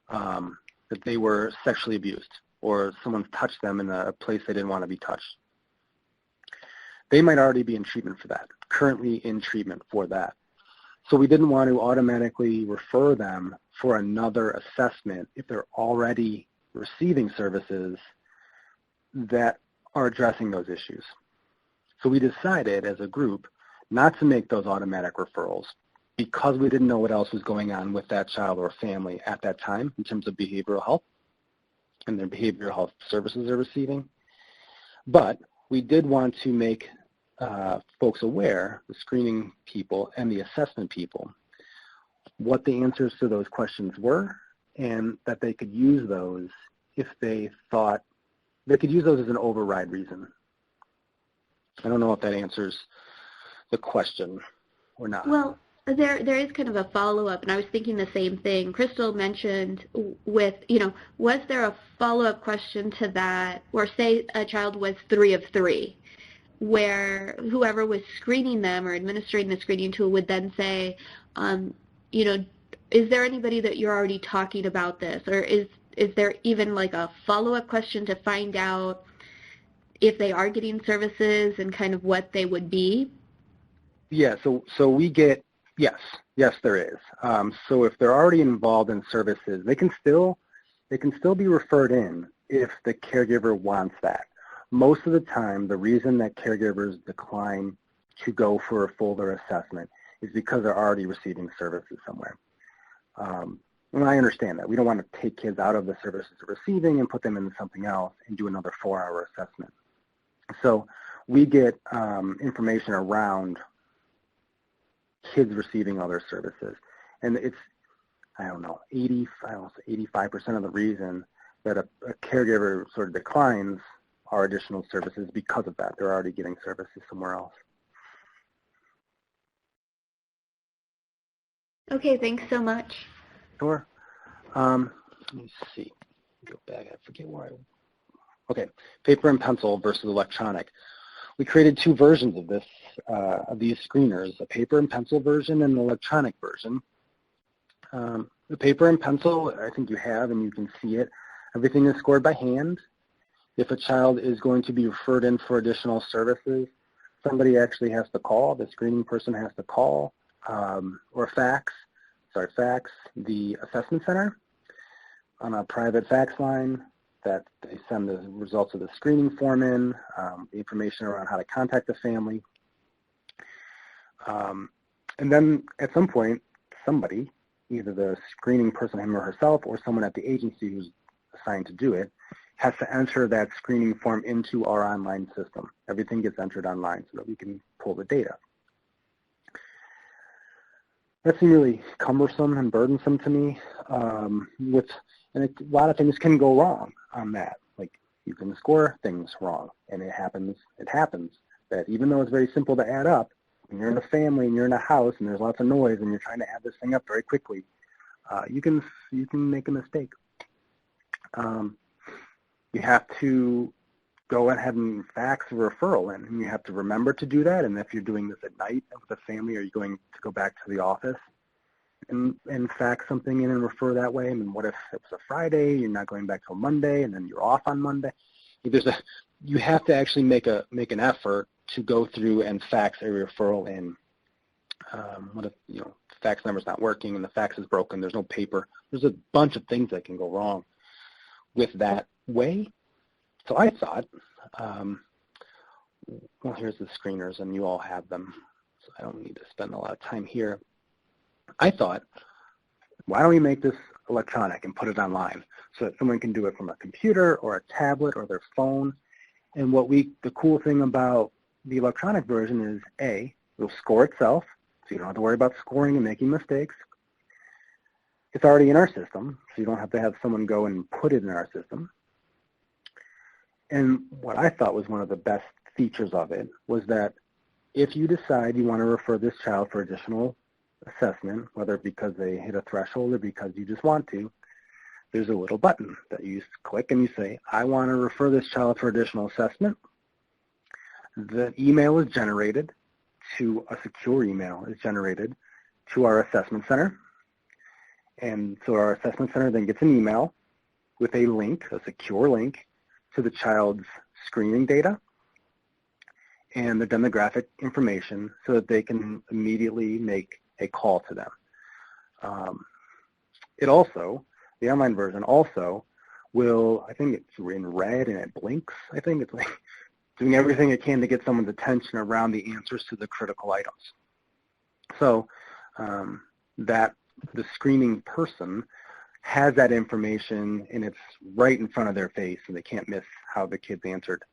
that they were sexually abused, or someone touched them in a place they didn't want to be touched. They might already be in treatment for that, currently in treatment for that. So we didn't want to automatically refer them for another assessment if they're already receiving services that are addressing those issues. So we decided as a group not to make those automatic referrals because we didn't know what else was going on with that child or family at that time in terms of behavioral health and their behavioral health services they're receiving. But we did want to make folks aware, the screening people and the assessment people, what the answers to those questions were, and that they could use those if they thought they could use those as an override reason. I don't know if that answers the question or not. Well, there is kind of a follow-up, and I was thinking the same thing. Crystal mentioned with, was there a follow-up question to that, or say a child was 3 of 3, where whoever was screening them or administering the screening tool would then say, is there anybody that you're already talking about this, or is there even like a follow-up question to find out if they are getting services and kind of what they would be? Yeah, so we get, yes, there is. So if they're already involved in services, they can still be referred in if the caregiver wants that. Most of the time, the reason that caregivers decline to go for a fuller assessment is because they're already receiving services somewhere. And I understand that. We don't want to take kids out of the services they're receiving and put them into something else and do another 4-hour assessment. So we get information around kids receiving other services. And it's, 85% of the reason that a caregiver sort of declines our additional services because of that. They're already getting services somewhere else. Okay, thanks so much. Sure. Let me see. Go back. I forget where okay, paper and pencil versus electronic. We created 2 versions of this, of these screeners, a paper and pencil version and an electronic version. The paper and pencil, I think you have, and you can see it. Everything is scored by hand. If a child is going to be referred in for additional services, somebody actually has to call, the screening person has to call, or fax the assessment center on a private fax line that they send the results of the screening form in, the information around how to contact the family. And then at some point, somebody, either the screening person, him or herself, or someone at the agency who's assigned to do it, has to enter that screening form into our online system. Everything gets entered online so that we can pull the data. That seemed really cumbersome and burdensome to me. And a lot of things can go wrong on that. Like, you can score things wrong, and it happens that even though it's very simple to add up, when you're in a family and you're in a house and there's lots of noise and you're trying to add this thing up very quickly, you can make a mistake. You have to go ahead and fax a referral in, and you have to remember to do that. And if you're doing this at night with a family, are you going to go back to the office and fax something in and refer that way? And what if it's a Friday, you're not going back till Monday, and then you're off on Monday? You have to actually make an effort to go through and fax a referral in. What if the fax number's not working and the fax is broken? There's no paper. There's a bunch of things that can go wrong with that way. So I thought, well, here's the screeners, and you all have them, so I don't need to spend a lot of time here. I thought, why don't we make this electronic and put it online so that someone can do it from a computer or a tablet or their phone. And the cool thing about the electronic version is it'll score itself, so you don't have to worry about scoring and making mistakes. It's already in our system, so you don't have to have someone go and put it in our system. And what I thought was one of the best features of it was that if you decide you want to refer this child for additional assessment, whether because they hit a threshold or because you just want to, there's a little button that you click and you say, I want to refer this child for additional assessment. The email is generated to a secure email is generated to our assessment center. And so our assessment center then gets an email with a link, a secure link, to the child's screening data and the demographic information so that they can immediately make a call to them. The online version also will, I think it's in red and it blinks. I think it's like doing everything it can to get someone's attention around the answers to the critical items. So that the screening person has that information and it's right in front of their face and they can't miss how the kids answered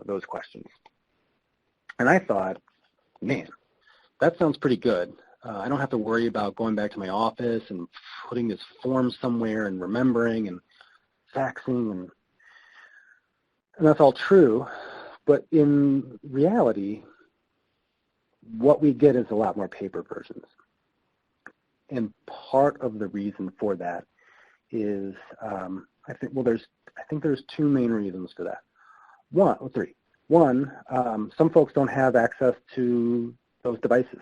those questions. And I thought, man, that sounds pretty good. I don't have to worry about going back to my office and putting this form somewhere and remembering and faxing, and that's all true. But in reality, what we get is a lot more paper versions. And part of the reason for that is, I think there's two main reasons for that. Three. One, some folks don't have access to those devices.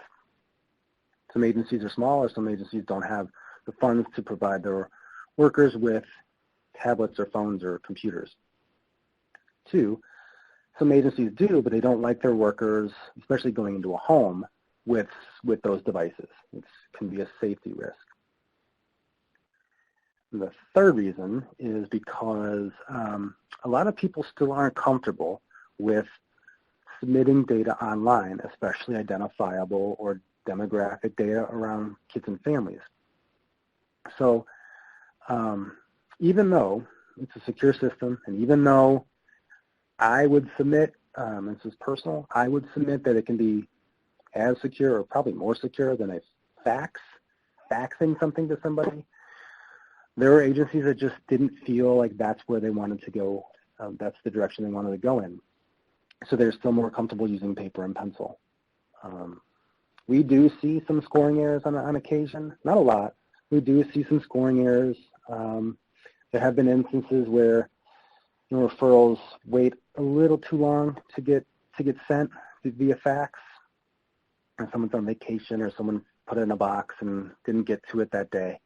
Some agencies are small, or some agencies don't have the funds to provide their workers with tablets or phones or computers. Two, some agencies do, but they don't like their workers, especially going into a home, with those devices. It can be a safety risk. And the third reason is because a lot of people still aren't comfortable with submitting data online, especially identifiable or demographic data around kids and families. So even though it's a secure system, and even though I would submit, this is personal, I would submit that it can be as secure or probably more secure than a faxing something to somebody. There were agencies that just didn't feel like that's where they wanted to go, that's the direction they wanted to go in. So they're still more comfortable using paper and pencil. We do see some scoring errors on occasion, not a lot. We do see some scoring errors. There have been instances where referrals wait a little too long to get sent via fax, and someone's on vacation or someone put it in a box and didn't get to it that day.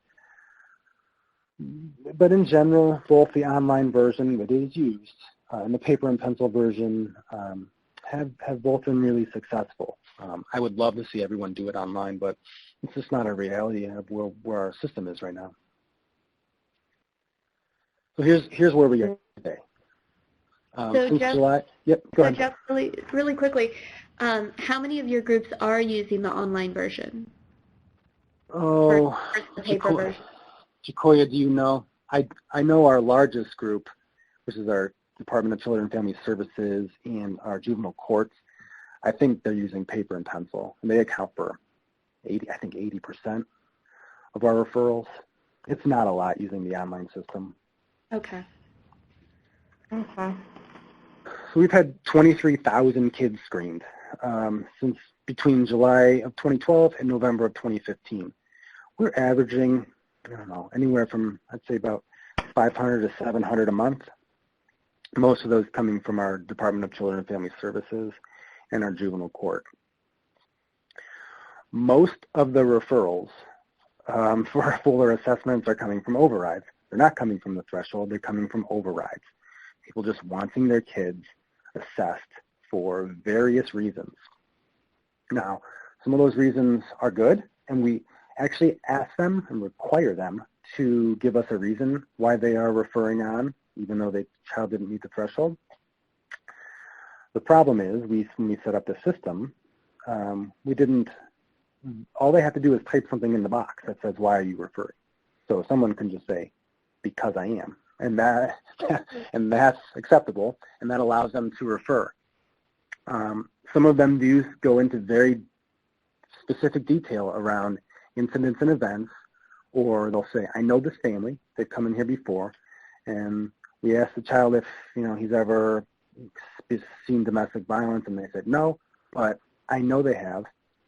But in general, both the online version that is used and the paper and pencil version have both been really successful. I would love to see everyone do it online, but it's just not a reality of where our system is right now. So here's where we are today. So since Jeff, July, yep, go ahead. Jeff, really quickly, how many of your groups are using the online version? Oh, versus the paper version? Jacoya, do you know? I know our largest group, which is our Department of Children and Family Services and our juvenile courts, I think they're using paper and pencil, and they account for 80% of our referrals. It's not a lot using the online system. Okay. Okay. So we've had 23,000 kids screened since between July of 2012 and November of 2015. We're averaging, I don't know, anywhere from, I'd say about 500 to 700 a month. Most of those coming from our Department of Children and Family Services and our juvenile court. Most of the referrals for our fuller assessments are coming from overrides. They're not coming from the threshold, they're coming from overrides. People just wanting their kids assessed for various reasons. Now, some of those reasons are good, and we actually ask them and require them to give us a reason why they are referring on, even though the child didn't meet the threshold. The problem is, when we set up the system, all they have to do is type something in the box that says, why are you referring? So someone can just say, because I am, and that's acceptable, and that allows them to refer. Some of them do go into very specific detail around incidents and events, or they'll say, I know this family, they've come in here before, and we asked the child if he's ever seen domestic violence, and they said no, but I know they have.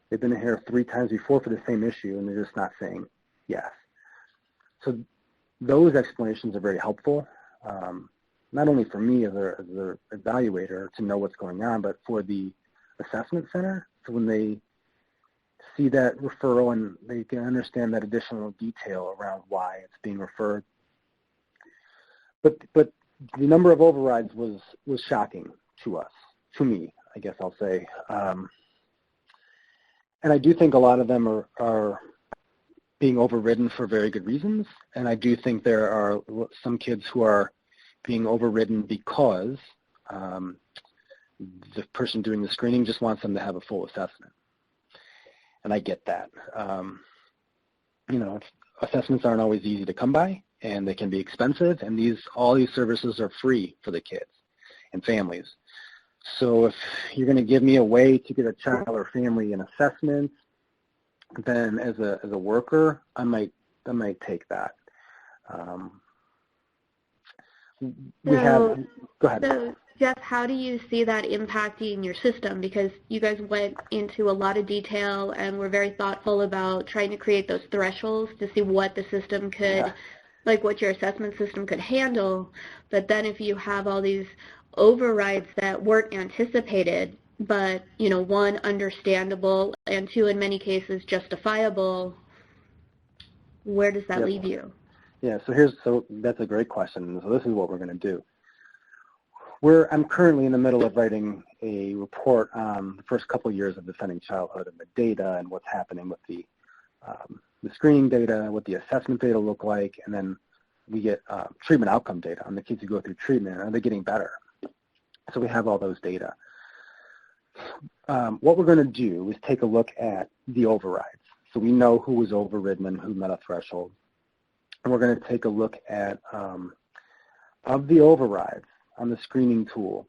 They've been in here 3 times before for the same issue, and they're just not saying yes. So those explanations are very helpful, not only for me as an evaluator to know what's going on, but for the assessment center. So when they see that referral and they can understand that additional detail around why it's being referred. But the number of overrides was shocking to us, to me, I guess I'll say. And I do think a lot of them are being overridden for very good reasons. And I do think there are some kids who are being overridden because the person doing the screening just wants them to have a full assessment. And I get that. Assessments aren't always easy to come by, and they can be expensive, and all these services are free for the kids and families. So if you're going to give me a way to get a child or family an assessment, then as a worker, I might take that. Go ahead. So Jeff, how do you see that impacting your system? Because you guys went into a lot of detail and were very thoughtful about trying to create those thresholds to see what the system could, like what your assessment system could handle. But then if you have all these overrides that weren't anticipated, but, one, understandable, and 2, in many cases, justifiable, where does that leave you? Yeah, so that's a great question. So this is what we're going to do. I'm currently in the middle of writing a report on the first couple of years of defending childhood and the data and what's happening with the screening data, what the assessment data look like, and then we get treatment outcome data on the kids who go through treatment. Are they getting better? So we have all those data. What we're going to do is take a look at the overrides. So we know who was overridden and who met a threshold. And we're going to take a look at, of the overrides on the screening tool,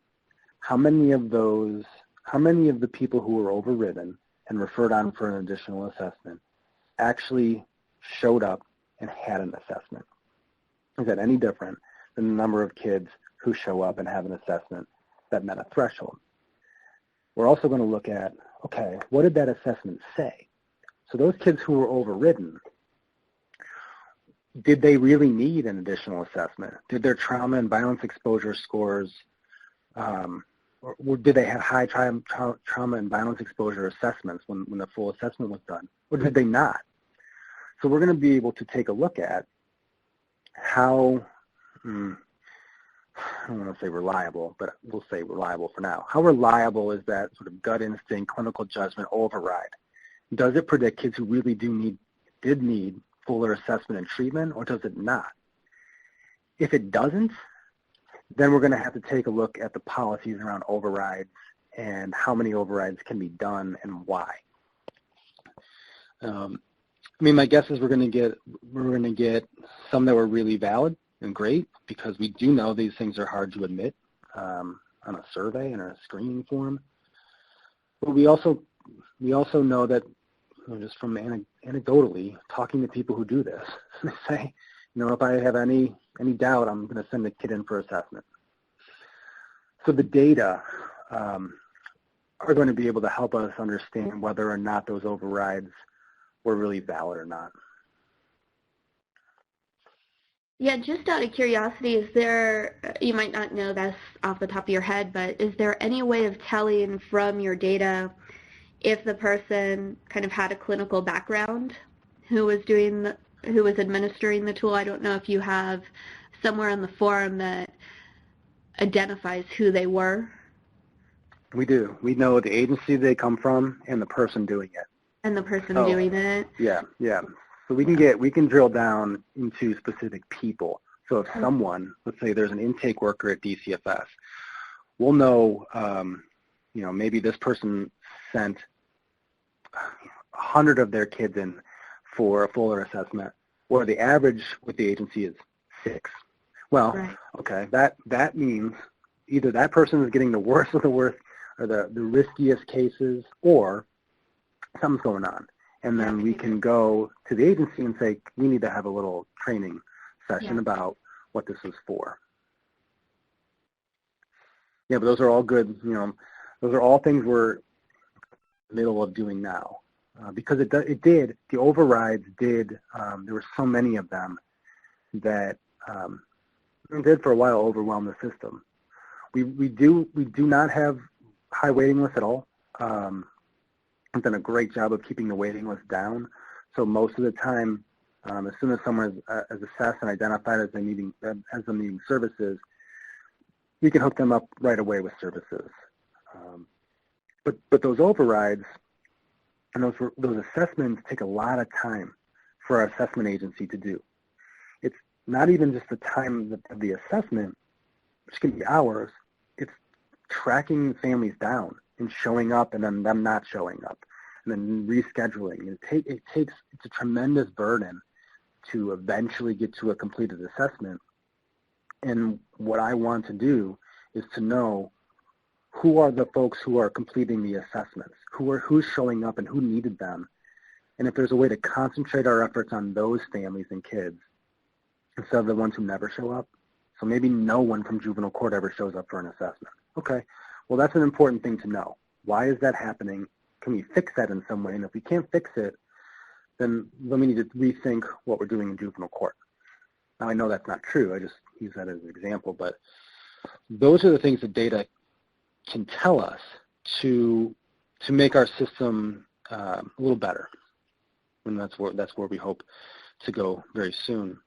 how many of the people who were overridden and referred on for an additional assessment actually showed up and had an assessment? Is that any different than the number of kids who show up and have an assessment that met a threshold? We're also going to look at, okay, what did that assessment say? So those kids who were overridden, did they really need an additional assessment? Did their trauma and violence exposure scores, or did they have high trauma and violence exposure assessments when the full assessment was done, or did they not? So we're going to be able to take a look at how, I don't want to say reliable, but we'll say reliable for now. How reliable is that sort of gut instinct, clinical judgment override? Does it predict kids who really did need fuller assessment and treatment, or does it not? If it doesn't, then we're going to have to take a look at the policies around overrides and how many overrides can be done and why. My guess is we're going to get some that were really valid and great, because we do know these things are hard to admit on a survey and a screening form. But we also know that, just from anecdotally talking to people who do this, they say, if I have any doubt, I'm going to send the kid in for assessment. So the data are going to be able to help us understand whether or not those overrides were really valid or not. Yeah, just out of curiosity, is there, you might not know this off the top of your head, but is there any way of telling from your data if the person kind of had a clinical background who was administering the tool? I don't know if you have somewhere on the form that identifies who they were. We do. We know the agency they come from and the person doing it. And the person doing it? Yeah. So we can drill down into specific people. So if someone, let's say there's an intake worker at DCFS, we'll know, maybe this person sent 100 of their kids in for a fuller assessment. or the average with the agency is 6. Well, Right. okay, that means either that person is getting the worst of the worst, or the riskiest cases, or something's going on. And then we can go to the agency and say, we need to have a little training session about what this is for. Yeah, but those are all good, those are all things we're in the middle of doing now. Because the overrides did, there were so many of them that it did for a while overwhelm the system. We do not have high waiting lists at all. We've done a great job of keeping the waiting list down. So most of the time, as soon as someone is assessed and identified as them needing services, we can hook them up right away with services. But those overrides and those assessments take a lot of time for our assessment agency to do. It's not even just the time of the assessment, which can be hours. It's tracking families down and showing up and then them not showing up and then rescheduling. It's a tremendous burden to eventually get to a completed assessment. And what I want to do is to know who are the folks who are completing the assessments, who's showing up and who needed them. And if there's a way to concentrate our efforts on those families and kids instead of the ones who never show up. So maybe no one from juvenile court ever shows up for an assessment. Okay, well, that's an important thing to know. Why is that happening? Can we fix that in some way? And if we can't fix it, then we need to rethink what we're doing in juvenile court. Now, I know that's not true. I just use that as an example. But those are the things that data can tell us to make our system a little better. And that's where we hope to go very soon.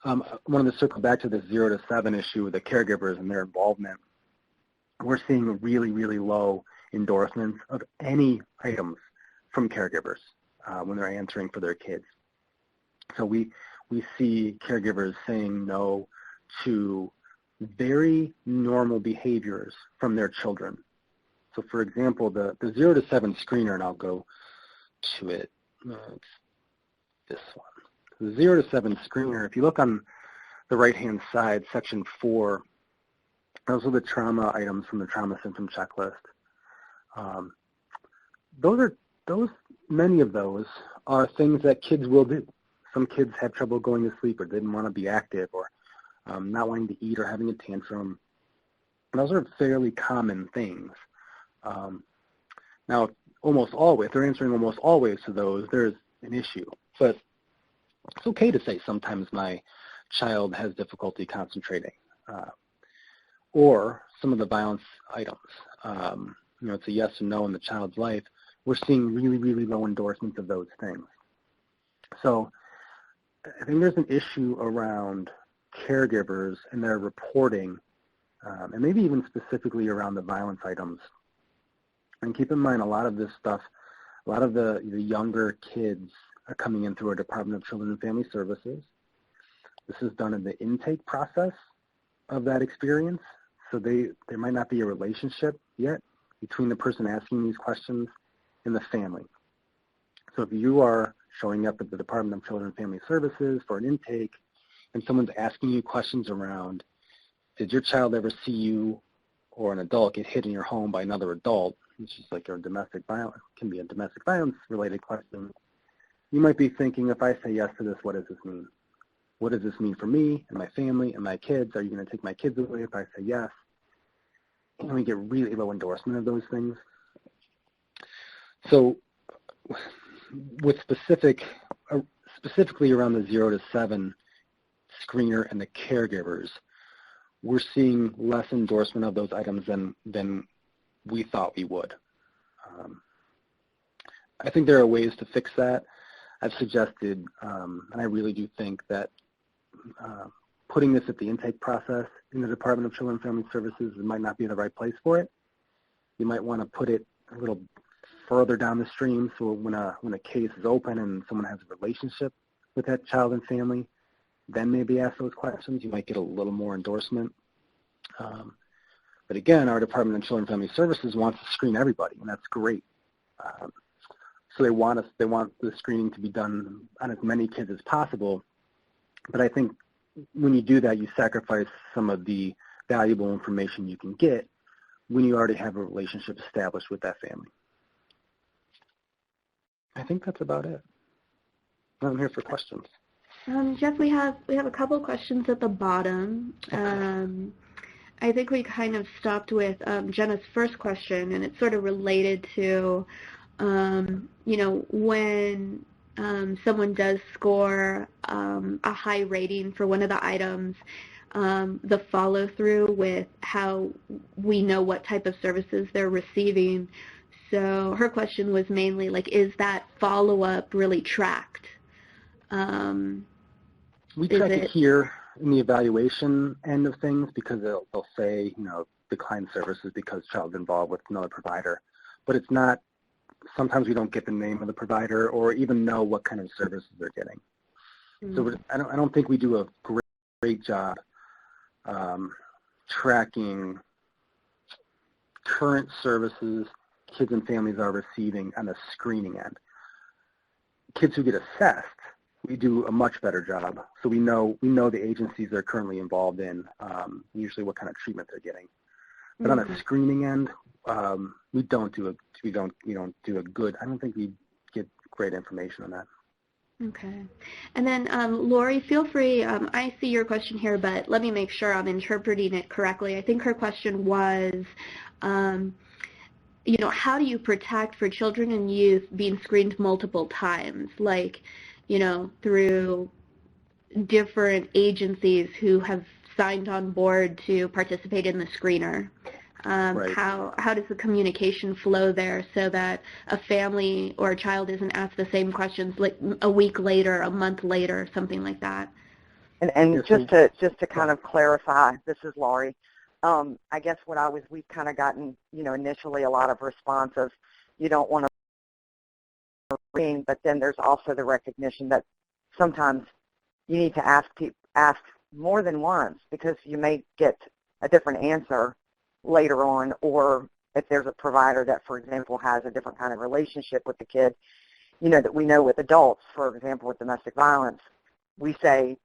I wanted to circle back to the 0 to 7 issue with the caregivers and their involvement. We're seeing really, really low endorsements of any items from caregivers when they're answering for their kids. So we see caregivers saying no to very normal behaviors from their children. So for example, the 0 to 7 screener, and I'll go to it, it's this one. The 0 to 7 screener, if you look on the right-hand side, section 4, those are the trauma items from the trauma symptom checklist. Many of those are things that kids will do. Some kids have trouble going to sleep or didn't want to be active or not wanting to eat or having a tantrum. And those are fairly common things. Now, almost always, if they're answering almost always to those, there's an issue. But it's okay to say sometimes my child has difficulty concentrating. Or some of the violence items. It's a yes or no in the child's life. We're seeing really, really low endorsements of those things. So I think there's an issue around caregivers and their reporting, and maybe even specifically around the violence items. And keep in mind, a lot of this stuff, a lot of the younger kids are coming in through our Department of Children and Family Services. This is done in the intake process of that experience. So there might not be a relationship yet between the person asking these questions and the family. So if you are showing up at the Department of Children and Family Services for an intake and someone's asking you questions around, did your child ever see you or an adult get hit in your home by another adult, which is like a domestic violence, can be a domestic violence related question, you might be thinking, if I say yes to this, what does this mean? What does this mean for me and my family and my kids? Are you going to take my kids away if I say yes? And we get really low endorsement of those things. So with specifically around the 0 to 7 screener and the caregivers, we're seeing less endorsement of those items than we thought we would. I think there are ways to fix that. I've suggested, and I really do think that putting this at the intake process in the Department of Children and Family Services might not be the right place for it. You might want to put it a little further down the stream, so when a case is open and someone has a relationship with that child and family, then maybe ask those questions. You might get a little more endorsement. But again, our Department of Children and Family Services wants to screen everybody, and that's great. So they want the screening to be done on as many kids as possible. But I think when you do that, you sacrifice some of the valuable information you can get when you already have a relationship established with that family. I think that's about it. I'm here for questions. Jeff, we have a couple questions at the bottom. Okay. I think we kind of stopped with Jenna's first question, and it's sort of related to, when someone does score a high rating for one of the items, the follow-through with how we know what type of services they're receiving. So her question was mainly like, is that follow-up really tracked? We track it here in the evaluation end of things because they'll say, decline services because child's involved with another provider. But it's not, sometimes we don't get the name of the provider or even know what kind of services they're getting. Mm-hmm. So I don't think we do a great job tracking current services kids and families are receiving on the screening end. Kids who get assessed, we do a much better job. So we know the agencies they're currently involved in, usually what kind of treatment they're getting. But on the screening end, we don't do a good. I don't think we get great information on that. Okay. And then Lori, feel free. I see your question here, but let me make sure I'm interpreting it correctly. I think her question was, how do you protect for children and youth being screened multiple times, like, through different agencies who have signed on board to participate in the screener? Right. How does the communication flow there so that a family or a child isn't asked the same questions like a week later, a month later, something like that? And just to kind of clarify, this is Laurie. I guess we've kind of gotten, initially a lot of response of you don't want to ring, but then there's also the recognition that sometimes you need to ask more than once because you may get a different answer later on, or if there's a provider that, for example, has a different kind of relationship with the kid, that we know with adults, for example, with domestic violence, we say,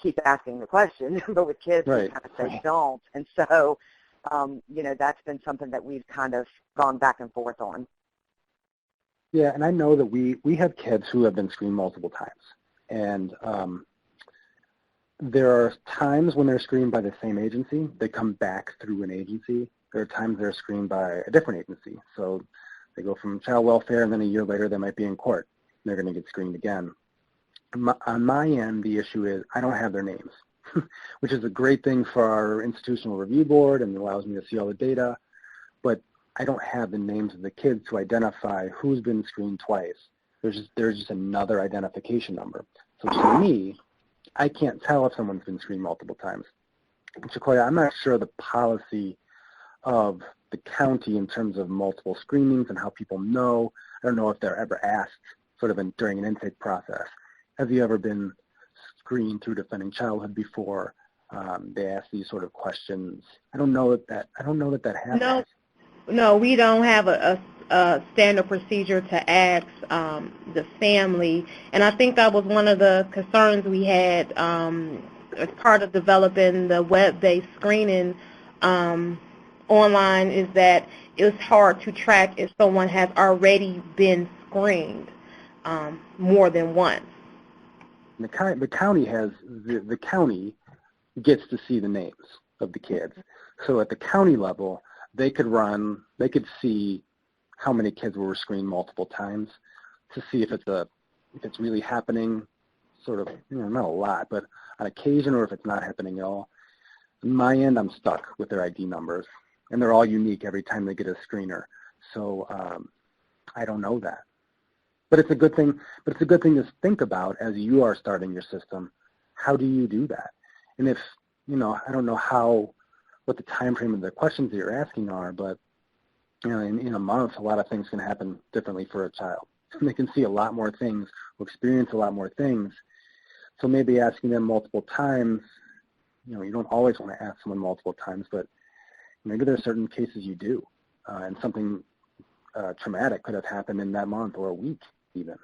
keep asking the question, but with kids, right. We kind of say don't. And so, that's been something that we've kind of gone back and forth on. Yeah, and I know that we have kids who have been screened multiple times. And there are times when they're screened by the same agency. They come back through an agency. There are times they're screened by a different agency. So they go from child welfare, and then a year later they might be in court. And they're going to get screened again. On my end, the issue is I don't have their names, which is a great thing for our institutional review board and allows me to see all the data. But I don't have the names of the kids to identify who's been screened twice. There's just another identification number. So to me, I can't tell if someone's been screened multiple times. Sequoia, I'm not sure the policy of the county in terms of multiple screenings and how people know. I don't know if they're ever asked sort of during an intake process. Have you ever been screened through Defending Childhood before? They ask these sort of questions. I don't know that happens. No, we don't have a standard procedure to ask the family, and I think that was one of the concerns we had as part of developing the web-based screening online, is that it's hard to track if someone has already been screened more than once. The county gets to see the names of the kids. So at the county level, they could see how many kids were screened multiple times to see if it's really happening, sort of, not a lot, but on occasion, or if it's not happening at all. On my end, I'm stuck with their ID numbers, and they're all unique every time they get a screener. So I don't know that. But it's a good thing. But it's a good thing to think about as you are starting your system. How do you do that? And if I don't know what the time frame of the questions that you're asking are, but in a month, a lot of things can happen differently for a child. They can see a lot more things, or experience a lot more things. So maybe asking them multiple times. You don't always want to ask someone multiple times, but maybe there are certain cases you do, and something traumatic could have happened in that month or a week even.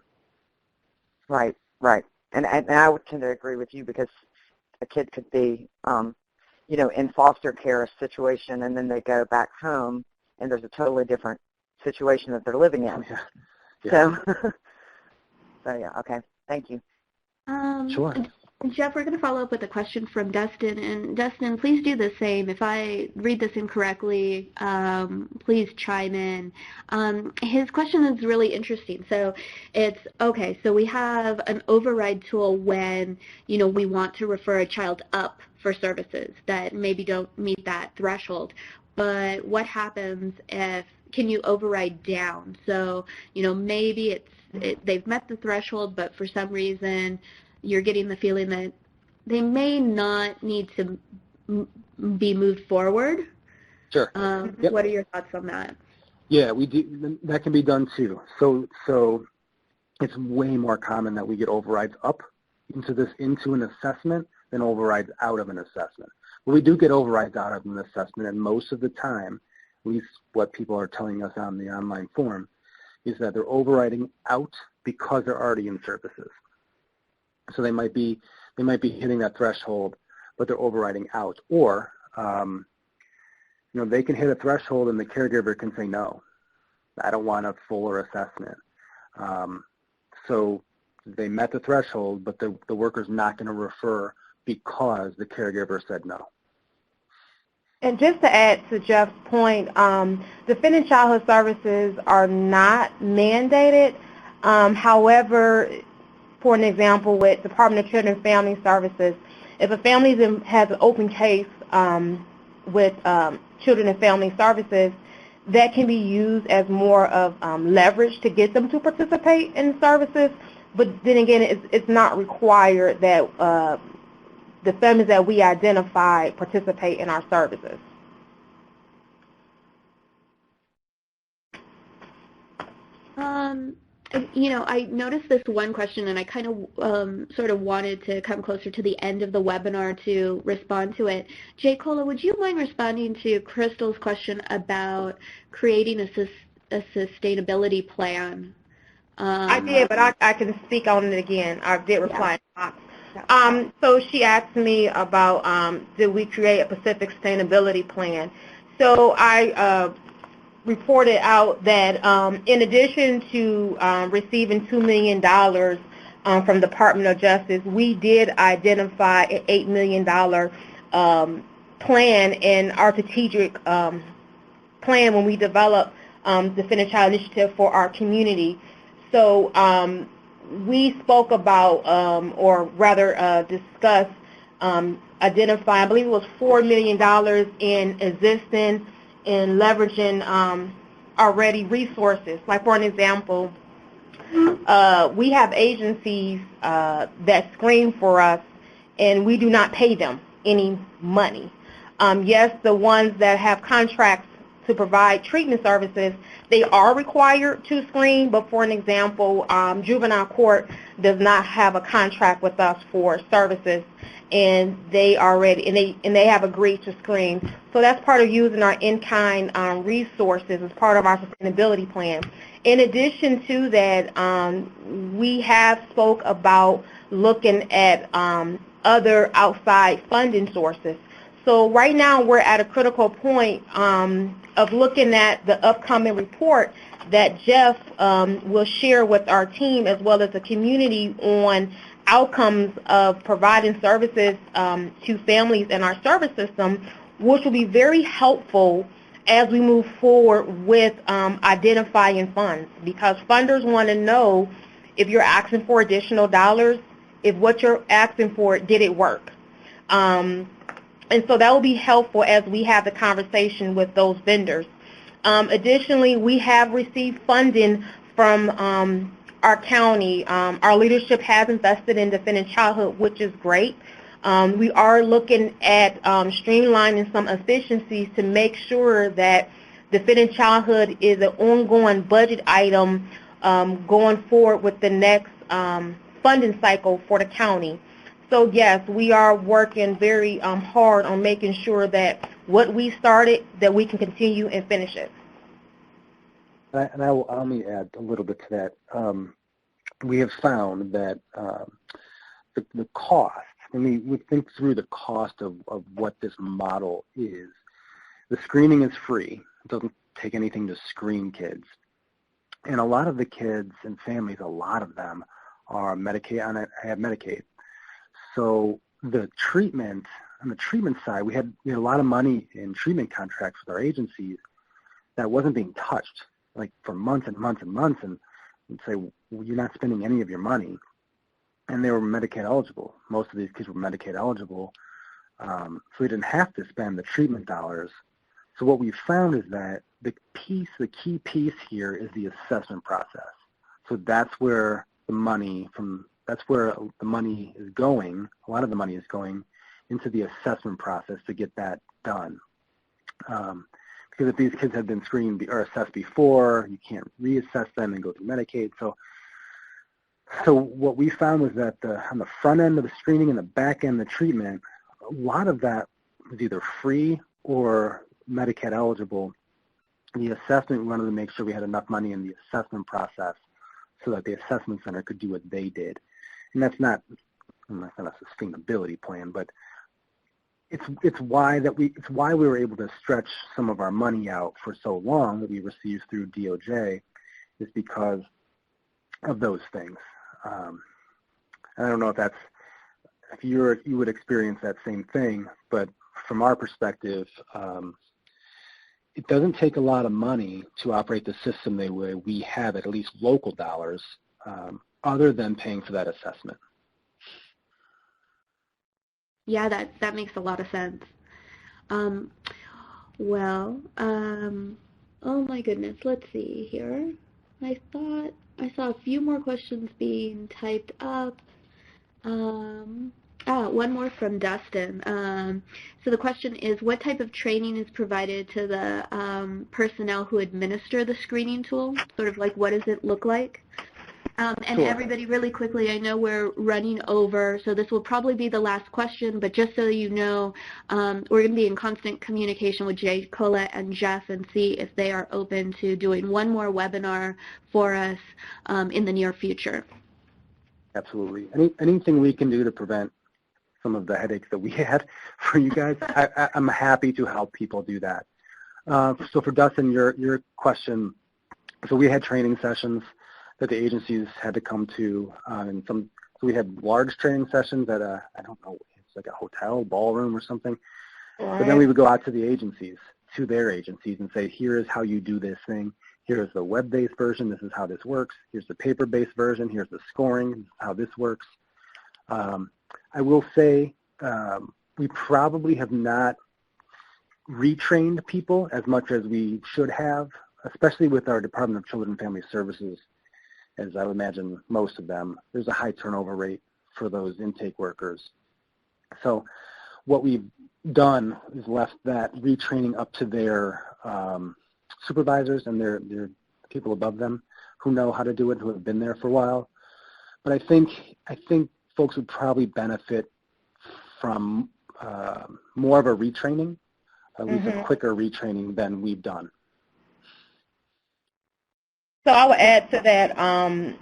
Right, right. And I would tend to agree with you, because a kid could be, in foster care situation, and then they go back home, and there's a totally different situation that they're living in. Yeah. Yeah. So yeah, okay. Thank you. Sure. Jeff, we're going to follow up with a question from Dustin. And Dustin, please do the same. If I read this incorrectly, please chime in. His question is really interesting. So it's, okay, so we have an override tool when, we want to refer a child up for services that maybe don't meet that threshold. But what happens if, can you override down? So, maybe they've met the threshold, but for some reason, you're getting the feeling that they may not need to be moved forward. Sure. Yep. What are your thoughts on that? Yeah, we do. That can be done too. So it's way more common that we get overrides up into an assessment than overrides out of an assessment. But we do get overrides out of an assessment, and most of the time, at least what people are telling us on the online form, is that they're overriding out because they're already in services. So they might be hitting that threshold, but they're overriding out. Or, they can hit a threshold and the caregiver can say, no, I don't want a fuller assessment. So they met the threshold, but the worker's not going to refer because the caregiver said no. And just to add to Jeff's point, defending childhood services are not mandated. However, for an example, with Department of Children and Family Services, if a family has an open case with Children and Family Services, that can be used as more of leverage to get them to participate in services. But then again, it's not required that the families that we identify participate in our services. I noticed this one question, and I kind of sort of wanted to come closer to the end of the webinar to respond to it. Jay Cola, would you mind responding to Crystal's question about creating a sustainability plan? I did, but I can speak on it again. I did reply. Yeah. So she asked me about did we create a Pacific sustainability plan. So I reported out that in addition to receiving $2 million from the Department of Justice, we did identify an $8 million plan in our strategic plan when we developed the Defending Child Initiative for our community. So we spoke about, or rather discussed, identifying, I believe it was $4 million in existing and leveraging already resources. Like for an example, we have agencies that screen for us, and we do not pay them any money. Yes, the ones that have contracts to provide treatment services, they are required to screen, but for an example, juvenile court does not have a contract with us for services, and they have agreed to screen. So that's part of using our in-kind resources as part of our sustainability plan. In addition to that, we have spoke about looking at other outside funding sources. So right now we're at a critical point of looking at the upcoming report that Jeff will share with our team as well as the community on outcomes of providing services to families in our service system, which will be very helpful as we move forward with identifying funds, because funders want to know if you're asking for additional dollars, if what you're asking for, did it work? And so that will be helpful as we have the conversation with those vendors. Additionally, we have received funding from our county. Our leadership has invested in Defending Childhood, which is great. We are looking at streamlining some efficiencies to make sure that Defending Childhood is an ongoing budget item going forward with the next funding cycle for the county. So yes, we are working very hard on making sure that what we started, that we can continue and finish it. I'll only add a little bit to that. We have found that the cost, when we think through the cost of what this model is, the screening is free. It doesn't take anything to screen kids. And a lot of the kids and families, a lot of them are Medicaid, have Medicaid. So the treatment, on the treatment side, we had a lot of money in treatment contracts with our agencies that wasn't being touched, like for months and months and months, and we'd say, well, you're not spending any of your money. And they were Medicaid eligible. Most of these kids were Medicaid eligible, so we didn't have to spend the treatment dollars. So what we found is that the key piece here is the assessment process. So that's where the money is going. A lot of the money is going into the assessment process to get that done. Because if these kids have been screened or assessed before, you can't reassess them and go through Medicaid. So what we found was that on the front end of the screening and the back end of the treatment, a lot of that was either free or Medicaid eligible. The assessment, we wanted to make sure we had enough money in the assessment process so that the assessment center could do what they did. And that's not a sustainability plan, but it's why we were able to stretch some of our money out for so long that we received through DOJ, is because of those things. I don't know if you would experience that same thing, but from our perspective, it doesn't take a lot of money to operate the system the way we have at least local dollars, other than paying for that assessment. Yeah, that makes a lot of sense. Oh my goodness, let's see here. I thought I saw a few more questions being typed up. One more from Dustin. So the question is, what type of training is provided to the personnel who administer the screening tool? Sort of like, what does it look like? And Sure. Everybody, really quickly, I know we're running over, so this will probably be the last question, but just so you know, we're going to be in constant communication with Jay, Colette, and Jeff and see if they are open to doing one more webinar for us in the near future. Absolutely. Anything we can do to prevent some of the headaches that we had for you guys, I'm happy to help people do that. So for Dustin, your question, so we had training sessions that the agencies had to come to, so we had large training sessions at I don't know, it's like a hotel, ballroom or something. Right. But then we would go out to the agencies, to their agencies, and say, here is how you do this thing. Here's the web-based version. This is how this works. Here's the paper-based version. Here's the scoring. This is how this works. I will say we probably have not retrained people as much as we should have, especially with our Department of Children and Family Services, as I would imagine most of them. There's a high turnover rate for those intake workers. So what we've done is left that retraining up to their supervisors and their people above them who know how to do it, who have been there for a while. But I think folks would probably benefit from more of a retraining, at least a quicker retraining than we've done. So I would add to that,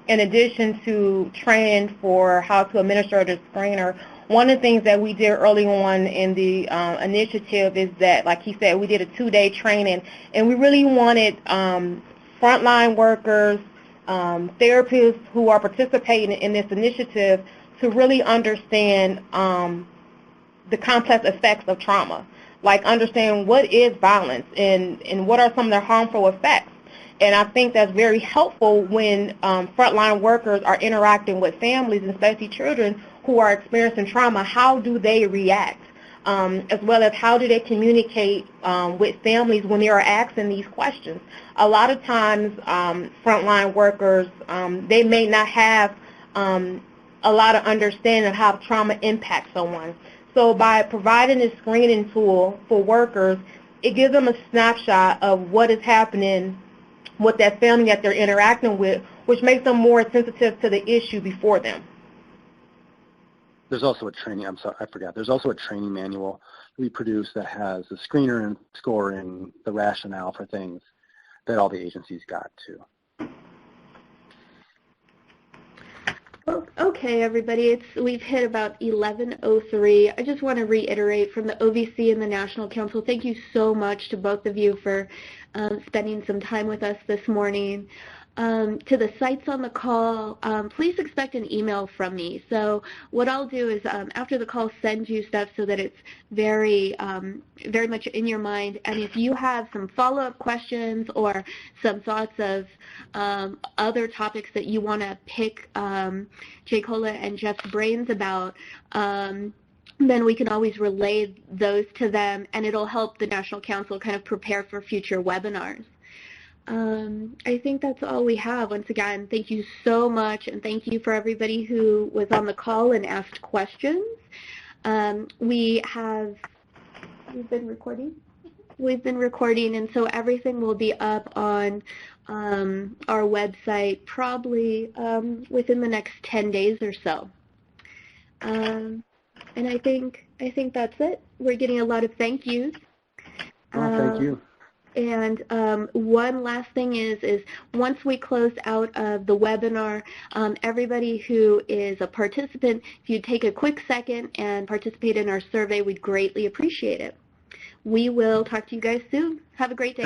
in addition to training for how to administer the screener, one of the things that we did early on in the initiative is that, like he said, we did a 2-day training, and we really wanted frontline workers, therapists who are participating in this initiative to really understand the complex effects of trauma, like understand what is violence and what are some of their harmful effects. And I think that's very helpful when frontline workers are interacting with families, and especially children who are experiencing trauma. How do they react? As well as how do they communicate with families when they are asking these questions? A lot of times, frontline workers, they may not have a lot of understanding of how trauma impacts someone. So by providing this screening tool for workers, it gives them a snapshot of what is happening with that family that they're interacting with, which makes them more sensitive to the issue before them. There's also a training, I'm sorry, I forgot. There's also a training manual we produce that has the screener and scoring, the rationale for things. that all the agencies got too. Okay, everybody, we've hit about 11:03. I just want to reiterate from the OVC and the National Council, thank you so much to both of you for spending some time with us this morning. To the sites on the call, please expect an email from me. So what I'll do is after the call, send you stuff so that it's very much in your mind. And if you have some follow-up questions or some thoughts of other topics that you want to pick Jay Cola and Jeff's brains about, then we can always relay those to them, and it'll help the National Council kind of prepare for future webinars. I think that's all we have. Once again, thank you so much, and thank you for everybody who was on the call and asked questions. We've been recording? We've been recording, and so everything will be up on our website probably within the next 10 days or so. And I think that's it. We're getting a lot of thank yous. Thank you. And one last thing is once we close out of the webinar, everybody who is a participant, if you take a quick second and participate in our survey, we'd greatly appreciate it. We will talk to you guys soon. Have a great day.